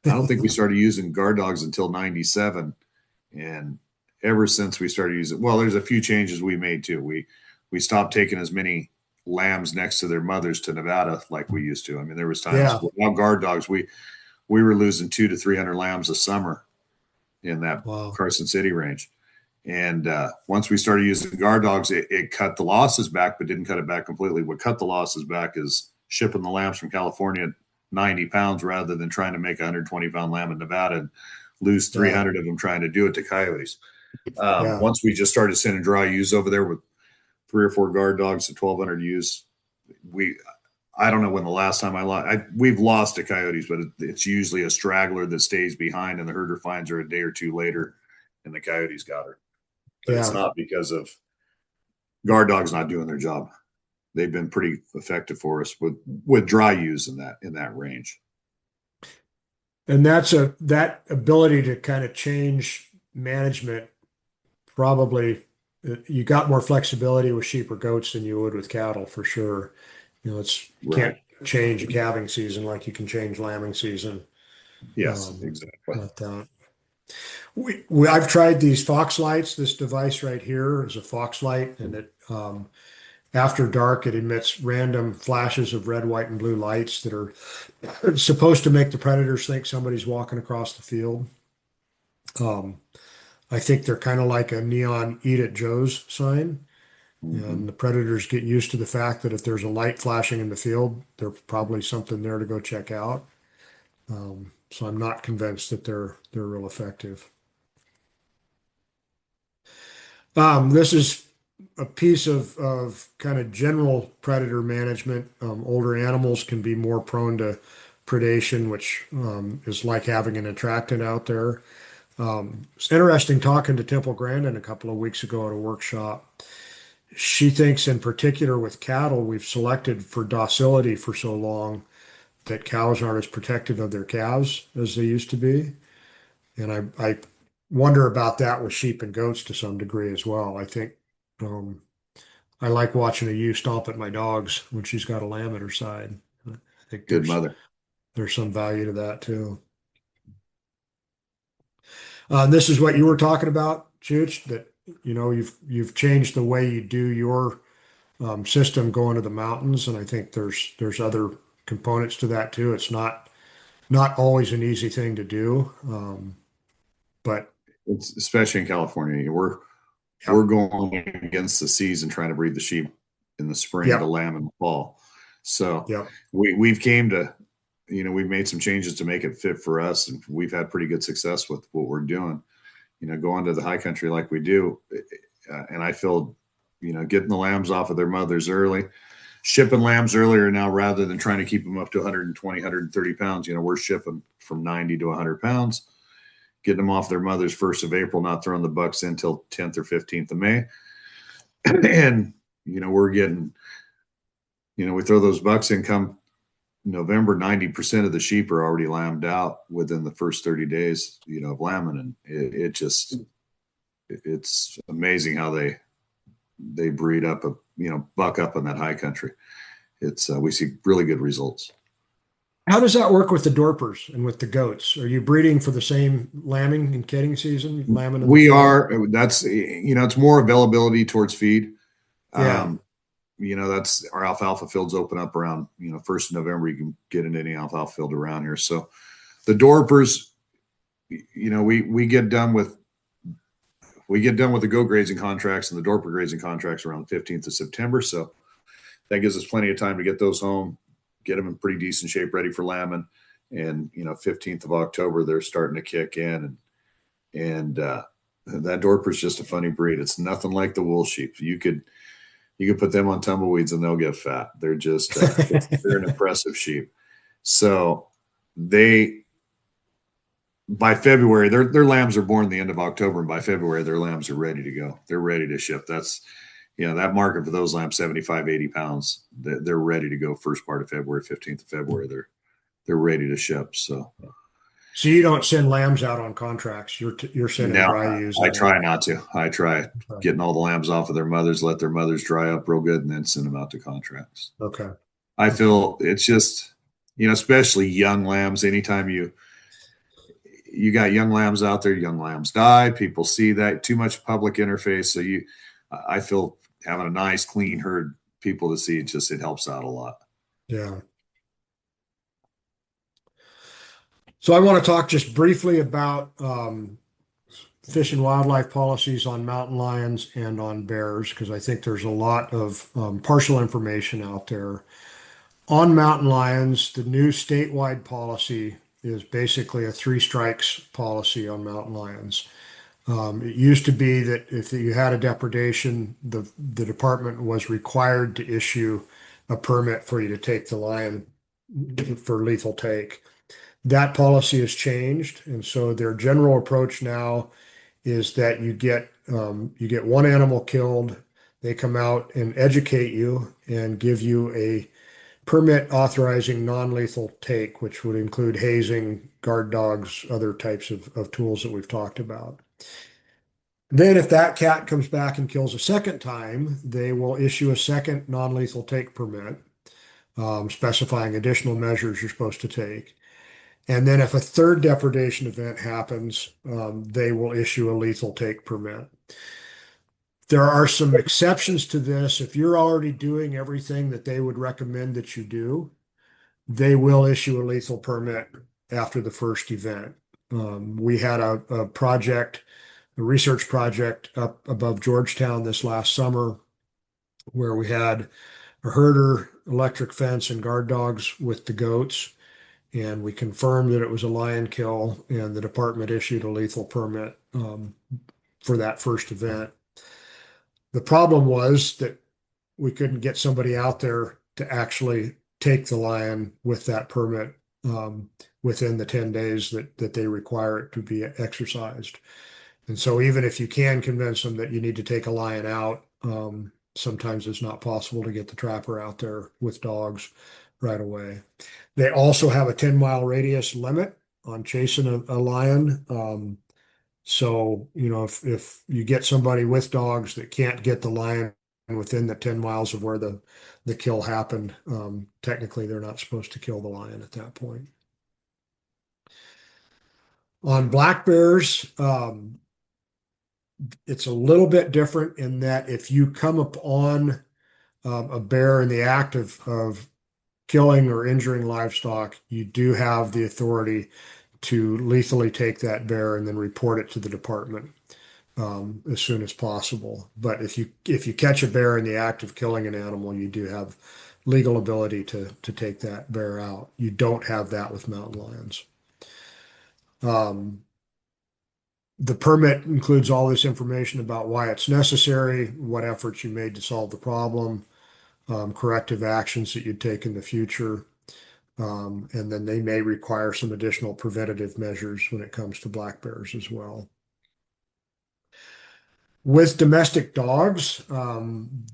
I don't think we started using guard dogs until '97. And ever since we started using, well, there's a few changes we made too. We stopped taking as many lambs next to their mothers to Nevada like we used to. I mean, there was times Yeah. without guard dogs, we were losing 200 to 300 lambs a summer in that Wow. Carson City range. And once we started using guard dogs, it cut the losses back, but didn't cut it back completely. What cut the losses back is shipping the lambs from California 90 pounds rather than trying to make a 120-pound lamb in Nevada and lose Yeah. 300 of them trying to do it to coyotes. Yeah. Once we just started sending dry ewes over there with 3 or 4 guard dogs and 1,200 ewes, I don't know when the last time we've lost to coyotes, but it's usually a straggler that stays behind and the herder finds her a day or two later and the coyotes got her. But it's Yeah. not because of guard dogs not doing their job. They've been pretty effective for us with dry ewes in that range. And that ability to kind of change management probably you got more flexibility with sheep or goats than you would with cattle for sure. You Right. can't change a calving season like you can change lambing season. Yes, Um, exactly. like that. I've tried these fox lights. This device right here is a fox light, and after dark it emits random flashes of red, white, and blue lights that are supposed to make the predators think somebody's walking across the field. Um, I think they're kind of like a neon "Eat at Joe's" sign. Mm-hmm. And the predators get used to the fact that if there's a light flashing in the field, there's probably something there to go check out. So I'm not convinced that they're real effective. This is a piece of kind of general predator management. Older animals can be more prone to predation, which is like having an attractant out there. It's interesting talking to Temple Grandin a couple of weeks ago at a workshop. She thinks, in particular with cattle, we've selected for docility for so long that cows aren't as protective of their calves as they used to be. And I wonder about that with sheep and goats to some degree as well. I think um, I like watching a ewe stomp at my dogs when she's got a lamb at her side. I think Good mother. there's some value to that too. This is what you were talking about, Chooch, that you've changed the way you do your system going to the mountains, and I think there's other components to that too. It's not always an easy thing to do, but It's especially in California. We're yep, going against the season trying to breed the sheep in the spring to yep, lamb in the fall. So yep, we've came to, we've made some changes to make it fit for us, and we've had pretty good success with what we're doing. Going to the high country like we do, and I feel, getting the lambs off of their mothers early, shipping lambs earlier now rather than trying to keep them up to 120, 130 pounds. We're shipping from 90 to 100 pounds, getting them off their mothers 1st of April, not throwing the bucks in till 10th or 15th of May. And, we're getting, we throw those bucks in come November, 90% of the sheep are already lambed out within the first 30 days, of lambing. And it's amazing how they breed up, buck up in that high country. We see really good results. How does that work with the Dorpers and with the goats? Are you breeding for the same lambing and kidding season, lambing in the We fall? are, that's, it's more availability towards feed. Yeah, Um, that's our alfalfa fields open up around, 1st of November. You can get into any alfalfa field around here. So the Dorpers, we get done with the goat grazing contracts and the Dorper grazing contracts around the 15th of September. So that gives us plenty of time to get those home, get them in pretty decent shape, ready for lambing. And 15th of October, they're starting to kick in, and that Dorper is just a funny breed. It's nothing like the wool sheep. You could put them on tumbleweeds and they'll get fat. They're just they're an impressive sheep. So they, by February, their lambs are born the end of October, and by February their lambs are ready to go. They're ready to ship. That's that market for those lambs, 75, 80 pounds. They're ready to go first part of February, 15th of February. They're ready to ship. So so you don't send lambs out on contracts. You're sending now dry ewes I out. try not to. I try Okay. getting all the lambs off of their mothers, let their mothers dry up real good, and then send them out to contracts. Okay. I Okay. feel it's just, especially young lambs. Anytime you got young lambs out there, young lambs die. People see that too much public interface. So I feel having a nice, clean herd, people to see, it helps out a lot. Yeah. So I want to talk just briefly about fish and wildlife policies on mountain lions and on bears, because I think there's a lot of partial information out there. On mountain lions, the new statewide policy is basically a three strikes policy on mountain lions. It used to be that if you had a depredation, the department was required to issue a permit for you to take the lion for lethal take. That policy has changed, and so their general approach now is that you get one animal killed. They come out and educate you and give you a permit authorizing non-lethal take, which would include hazing, guard dogs, other types of tools that we've talked about. Then, if that cat comes back and kills a second time, they will issue a second non-lethal take permit, specifying additional measures you're supposed to take. And then, if a third depredation event happens, they will issue a lethal take permit. There are some exceptions to this. If you're already doing everything that they would recommend that you do, they will issue a lethal permit after the first event. We had a project, a research project up above Georgetown this last summer where we had a herder, electric fence, and guard dogs with the goats. And we confirmed that it was a lion kill, and the department issued a lethal permit for that first event. The problem was that we couldn't get somebody out there to actually take the lion with that permit within the 10 days that they require it to be exercised. And so even if you can convince them that you need to take a lion out, sometimes it's not possible to get the trapper out there with dogs right away. They also have a 10-mile radius limit on chasing a lion. So, if you get somebody with dogs that can't get the lion within the 10 miles of where the kill happened, technically they're not supposed to kill the lion at that point. On black bears, it's a little bit different in that if you come upon a bear in the act of killing or injuring livestock, you do have the authority to lethally take that bear and then report it to the department as soon as possible. But if you catch a bear in the act of killing an animal, you do have legal ability to take that bear out. You don't have that with mountain lions. The permit includes all this information about why it's necessary, what efforts you made to solve the problem, corrective actions that you'd take in the future. And then they may require some additional preventative measures when it comes to black bears as well. With domestic dogs,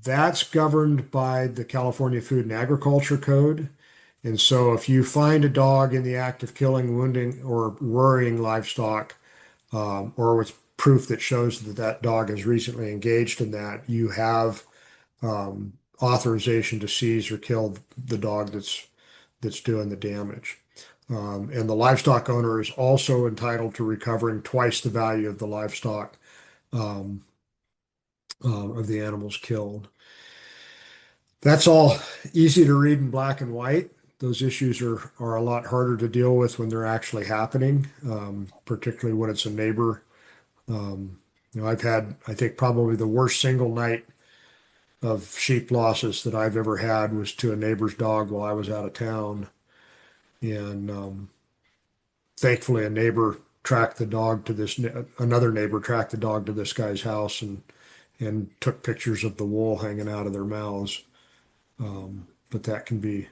that's governed by the California Food and Agriculture Code. And so if you find a dog in the act of killing, wounding, or worrying livestock, or with proof that shows that that dog is recently engaged in that, you have authorization to seize or kill the dog that's doing the damage. And the livestock owner is also entitled to recovering twice the value of the livestock of the animals killed. That's all easy to read in black and white. Those issues are a lot harder to deal with when they're actually happening, particularly when it's a neighbor. I've had, I think, probably the worst single night of sheep losses that I've ever had was to a neighbor's dog while I was out of town. And thankfully, another neighbor tracked the dog to this guy's house and took pictures of the wool hanging out of their mouths. But that can be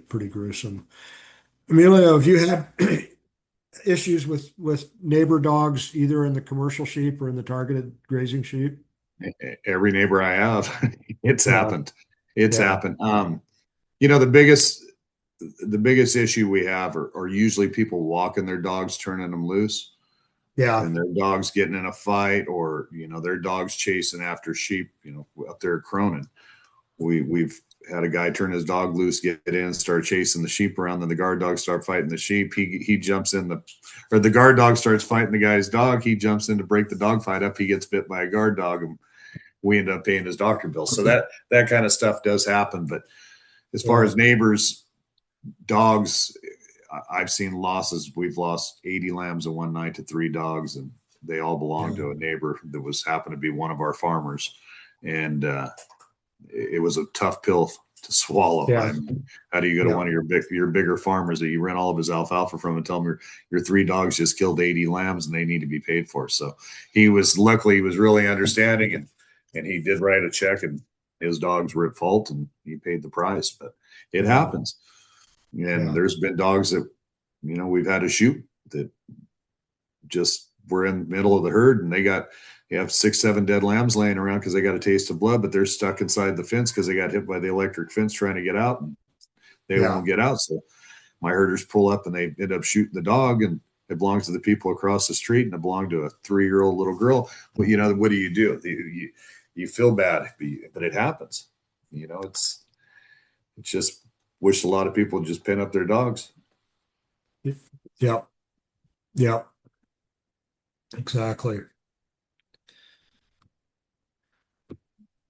pretty gruesome. Emilio, have you had issues with neighbor dogs either in the commercial sheep or in the targeted grazing sheep? Every neighbor I have, it's Yeah, happened. It's yeah, happened. The biggest issue we have are usually people walking their dogs, turning them loose, yeah, and their dogs getting in a fight, or their dogs chasing after sheep, up there at Cronin. We've had a guy turn his dog loose, get in, start chasing the sheep around. Then the guard dog start fighting the sheep. He jumps in or the guard dog starts fighting the guy's dog. He jumps in to break the dog fight up. He gets bit by a guard dog, and we end up paying his doctor bill. So that kind of stuff does happen. But as far yeah, as neighbors, dogs, I've seen losses. We've lost 80 lambs in one night to 3 dogs, and they all belonged yeah, to a neighbor that happened to be one of our farmers. And it was a tough pill to swallow. yeah, I mean, how do you go to yeah, one of your bigger farmers that you rent all of his alfalfa from and tell him your 3 dogs just killed 80 lambs and they need to be paid for? So he was really understanding, and he did write a check, and his dogs were at fault and he paid the price. But it yeah, happens. And yeah, there's been dogs that we've had to shoot that just were in the middle of the herd, and you have 6, 7 dead lambs laying around because they got a taste of blood, but they're stuck inside the fence because they got hit by the electric fence trying to get out, and they yeah, won't get out. So my herders pull up and they end up shooting the dog, and it belongs to the people across the street, and it belonged to a 3-year-old little girl. But what do? You feel bad, but it happens. It's just wish a lot of people would just pin up their dogs. yeah, yeah, exactly.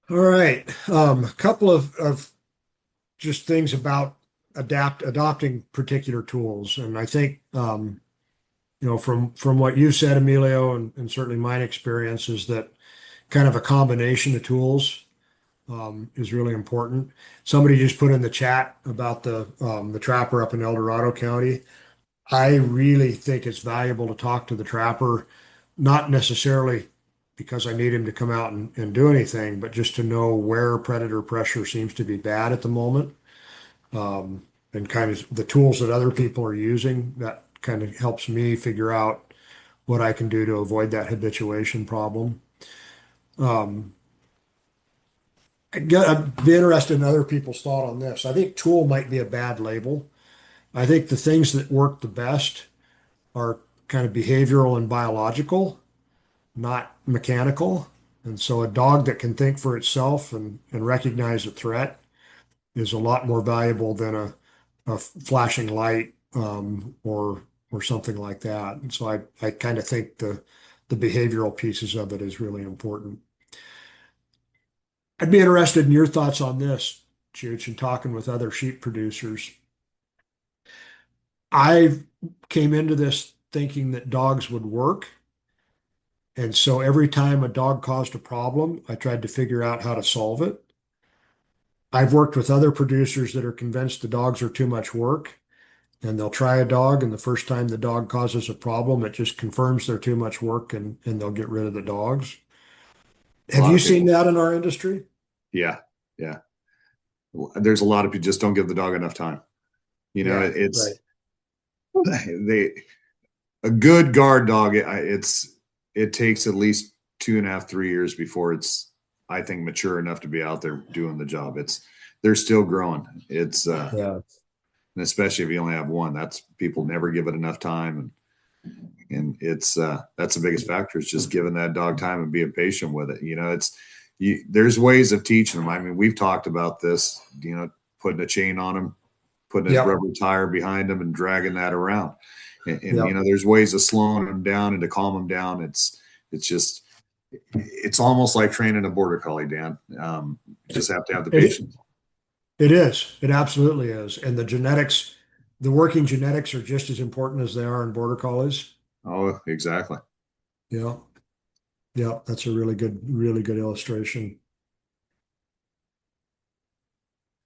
All right. A couple of just things about adopting particular tools. And I think, from what you said, Emilio, and certainly my experience is that kind of a combination of tools is really important. Somebody just put in the chat about the trapper up in El Dorado County. I really think it's valuable to talk to the trapper, not necessarily because I need him to come out and do anything, but just to know where predator pressure seems to be bad at the moment. And kind of the tools that other people are using, that kind of helps me figure out what I can do to avoid that habituation problem. Um, I'd be interested in other people's thought on this. I think tool might be a bad label. I think the things that work the best are kind of behavioral and biological, not mechanical. And so a dog that can think for itself and recognize a threat is a lot more valuable than a flashing light or something like that. And so I kind of think the behavioral pieces of it is really important. I'd be interested in your thoughts on this, Chooch, and talking with other sheep producers. I came into this thinking that dogs would work. And so every time a dog caused a problem, I tried to figure out how to solve it. I've worked with other producers that are convinced the dogs are too much work, and they'll try a dog, and the first time the dog causes a problem, it just confirms they're too much work and they'll get rid of the dogs. A Have lot you of seen people. that in our industry? Yeah, yeah. There's a lot of people just don't give the dog enough time. Yeah, right. It's they a good guard dog. It takes at least 2.5, 3 years before it's, I think, mature enough to be out there doing the job. They're still growing. Yeah. And especially if you only have one, that's people never give it enough time, and it's that's the biggest factor. Is just giving that dog time and being patient with it. There's ways of teaching them. I mean, we've talked about this. Putting a chain on them, putting a Yep. rubber tire behind them, and dragging that around. And Yep. there's ways of slowing them down and to calm them down. It's just it's almost like training a border collie, Dan. Just have to have the It, patience. it is. It absolutely is. And the working genetics are just as important as they are in border collies. Oh, exactly. Yeah. Yeah. That's a really good illustration.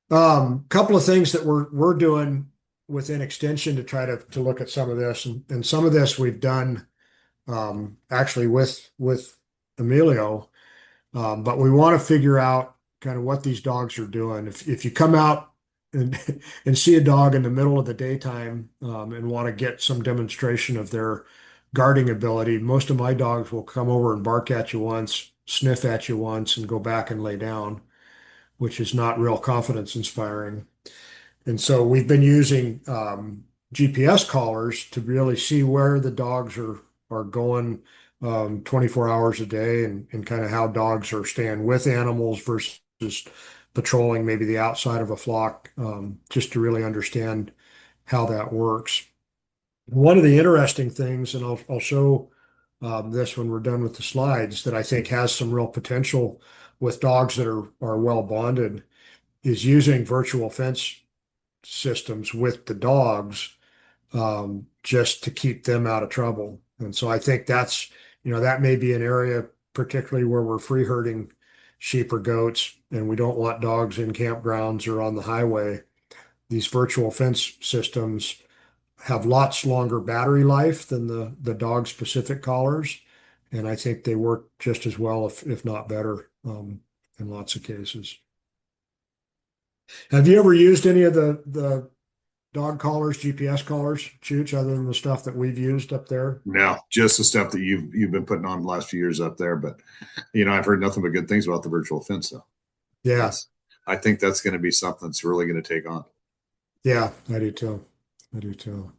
Couple of things that we're doing within extension to try to look at some of this, and some of this we've done actually with Emilio, but we want to figure out kind of what these dogs are doing. If you come out and and see a dog in the middle of the daytime and want to get some demonstration of their guarding ability, most of my dogs will come over and bark at you once, sniff at you once, and go back and lay down, which is not real confidence inspiring. And so we've been using GPS collars to really see where the dogs are going 24 hours a day and kind of how dogs are staying with animals versus patrolling maybe the outside of a flock, just to really understand how that works. One of the interesting things, and I'll show this when we're done with the slides, that I think has some real potential with dogs that are well bonded, is using virtual fence systems with the dogs, just to keep them out of trouble. And so I think that may be an area, particularly where we're free herding sheep or goats, and we don't want dogs in campgrounds or on the highway. These virtual fence systems have lots longer battery life than the dog specific collars. And I think they work just as well, if not better, in lots of cases. Have you ever used any of the dog collars, GPS collars, Chooch, other than the stuff that we've used up there? No, just the stuff that you've been putting on the last few years up there. But I've heard nothing but good things about the virtual fence. So Yeah, that's I think that's going to be something that's really going to take on. yeah, I do too. I do too.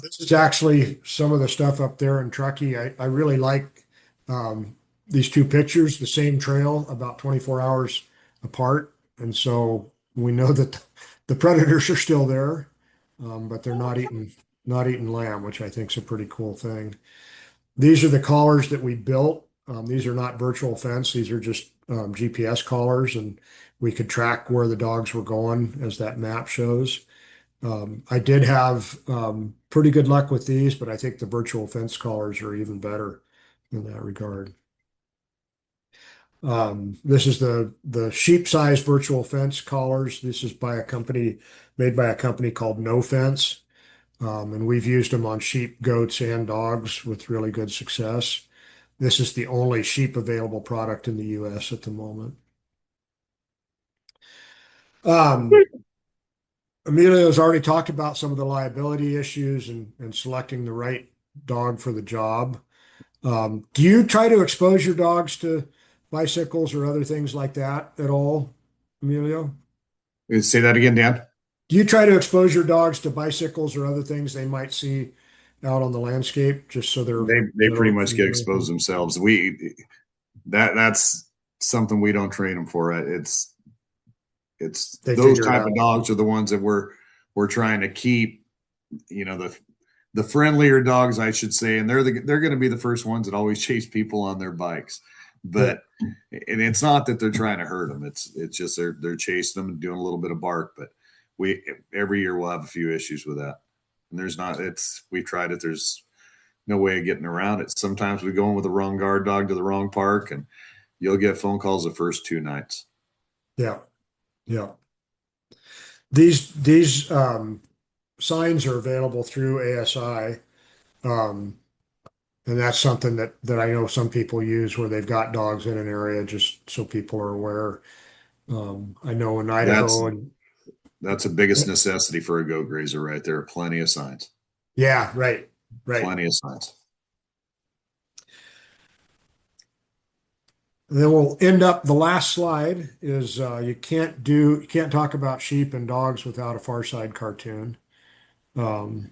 This is actually some of the stuff up there in Truckee. I really like these two pictures, the same trail, about 24 hours apart. And so we know that the predators are still there, but they're not eating lamb, which I think is a pretty cool thing. These are the collars that we built. These are not virtual fence. These are just GPS collars, and we could track where the dogs were going as that map shows. I did have pretty good luck with these, but I think the virtual fence collars are even better in that regard. This is the sheep-sized virtual fence collars. This is made by a company called No Fence, and we've used them on sheep, goats, and dogs with really good success. This is the only sheep available product in the US at the moment. Um, Emilio has already talked about some of the liability issues and selecting the right dog for the job. Do you try to expose your dogs to bicycles or other things like that at all, Emilio? Say that again, Dan. Do you try to expose your dogs to bicycles or other things they might see out on the landscape just so They they're pretty much get familiar with exposed them? themselves. That's something we don't train them for. It's They those figure it type of out. dogs are the ones that we're trying to keep. The friendlier dogs, I should say, and they're going to be the first ones that always chase people on their bikes. Yeah, But and it's not that they're trying to hurt them. It's just they're chasing them and doing a little bit of bark. But we every year we'll have a few issues with that. And there's not it's we've tried it. There's no way of getting around it. Sometimes we go in with the wrong guard dog to the wrong park, and you'll get phone calls the first 2 nights. yeah, yeah. These signs are available through ASI, um, and that's something that I know some people use where they've got dogs in an area just so people are aware. I know in That's Idaho and that's the biggest necessity for a goat grazer right there. Plenty of signs. yeah, right, right. Plenty of signs. And then we'll end up the last slide is you can't talk about sheep and dogs without a Far Side cartoon. Um,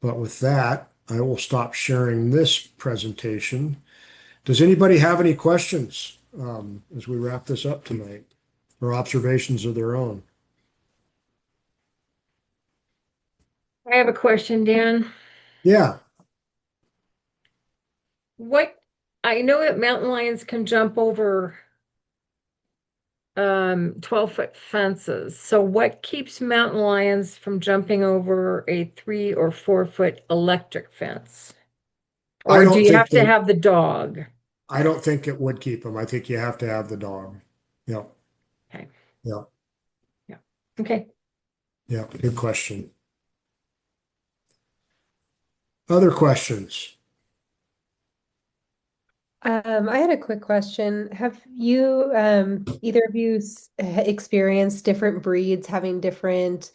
but with that, I will stop sharing this presentation. Does anybody have any questions as we wrap this up tonight or observations of their own? I have a question, Dan. Yeah, What I know that mountain lions can jump over 12-foot fences. So what keeps mountain lions from jumping over a 3 or 4 foot electric fence? I Or do don't you think have to that have the dog? I don't think it would keep them. I think you have to have the dog. Yeah, Okay. yeah, Yeah. Okay. yeah. Good question. Other questions? I had a quick question. Have you, either of you experienced different breeds having different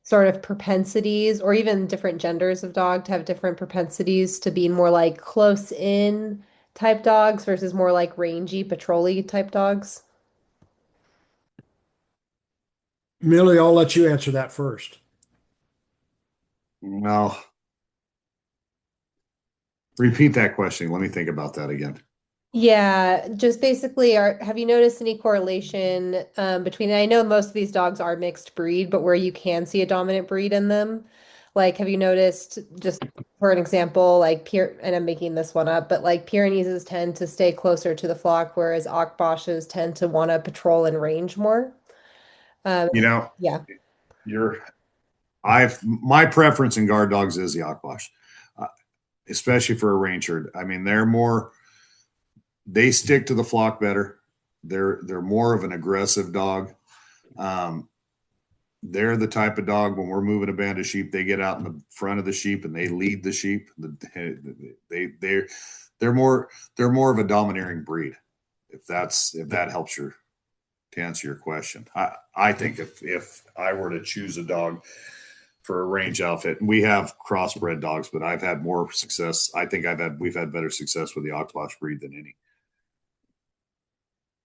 sort of propensities, or even different genders of dog to have different propensities to be more like close in type dogs versus more like rangy, patrolly type dogs? Millie, I'll let you answer that first. Well, repeat that question. Let me think about that again. Yeah, just basically, have you noticed any correlation between, I know most of these dogs are mixed breed, but where you can see a dominant breed in them? Like, have you noticed, just for an example, like and I'm making this one up, but like Pyrenees tend to stay closer to the flock, whereas Akbashes tend to want to patrol and range more? Um, You know, yeah. you're I've my preference in guard dogs is the Akbash, uh, especially for a range herd. I mean, they stick to the flock better. They're more of an aggressive dog. Um, they're the type of dog when we're moving a band of sheep, they get out in the front of the sheep and they lead the sheep. They're more they're more of a domineering breed. If that helps your to answer your question, I think if I were to choose a dog for a range outfit, and we have crossbred dogs, but I've had more success. I think we've had better success with the Oxbosh breed than any.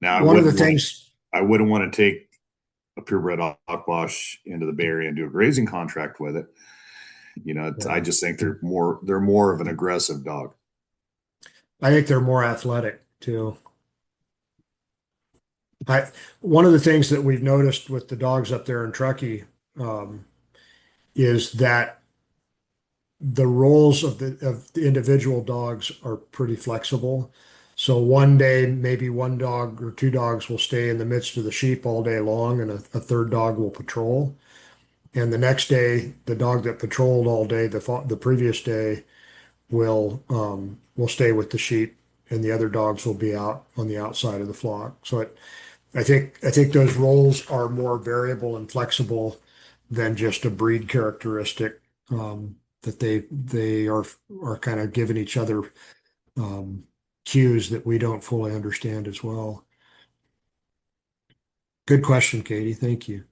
Now One of the things, I wouldn't want to take a purebred Akbash into the Bay Area and do a grazing contract with it. I just think they're more of an aggressive dog. I think they're more athletic too. I One of the things that we've noticed with the dogs up there in Truckee um, is that the roles of the individual dogs are pretty flexible. So one day, maybe one dog or two dogs will stay in the midst of the sheep all day long, and a third dog will patrol. And the next day, the dog that patrolled all day the previous day will stay with the sheep, and the other dogs will be out on the outside of the flock. So I think those roles are more variable and flexible than just a breed characteristic that they are kind of giving each other. Um, cues that we don't fully understand as well. Good question, Katie. Thank you.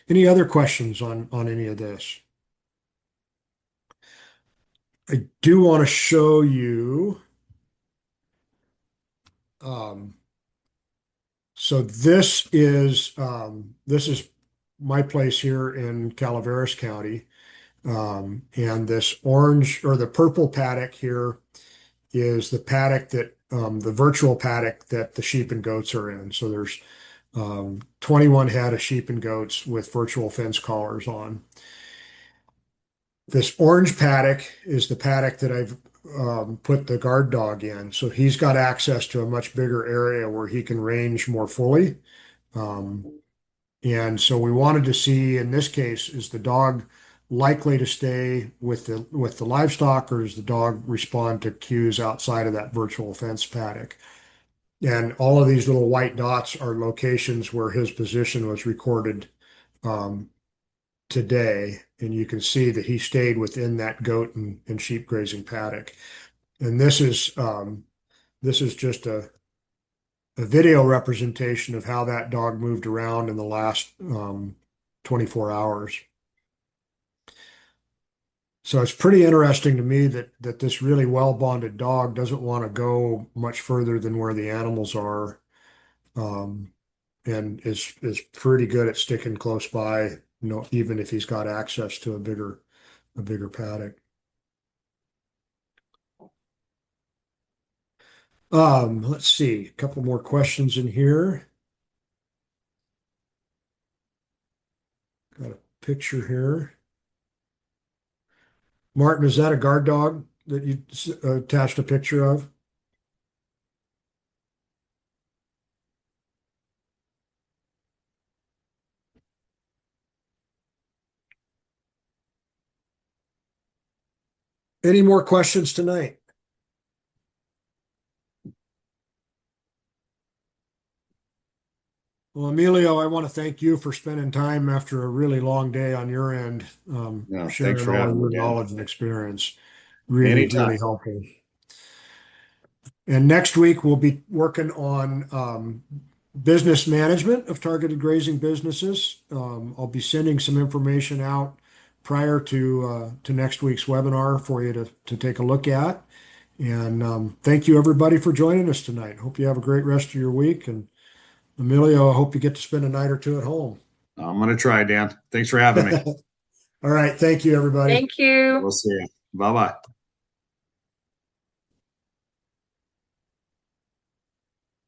Any other questions on any of this? I do want to show you. So this is my place here in Calaveras County, and this orange or the purple paddock here is the paddock that the virtual paddock that the sheep and goats are in. So there's 21 head of sheep and goats with virtual fence collars on. This orange paddock is the paddock that I've put the guard dog in. So he's got access to a much bigger area where he can range more fully. And so we wanted to see in this case, is the dog likely to stay with the livestock, or does the dog respond to cues outside of that virtual fence paddock? And all of these little white dots are locations where his position was recorded today. And you can see that he stayed within that goat and sheep grazing paddock. And this is just a video representation of how that dog moved around in the last 24 hours. So it's pretty interesting to me that this really well bonded dog doesn't want to go much further than where the animals are, and is pretty good at sticking close by, even if he's got access to a bigger paddock. Let's see, a couple more questions in here. Got a picture here. Martin, is that a guard dog that you attached a picture of? Any more questions tonight? Well, Emilio, I want to thank you for spending time after a really long day on your end, Yeah, sharing thanks for all of having your me, Dan. knowledge and experience. Really, Anytime. really helpful. And next week we'll be working on business management of targeted grazing businesses. I'll be sending some information out prior to next week's webinar for you to take a look at. And thank you everybody for joining us tonight. Hope you have a great rest of your week. And Emilio, I hope you get to spend a night or two at home. I'm going to try, Dan. Thanks for having me. All right. Thank you, everybody. Thank you. We'll see you. Bye-bye.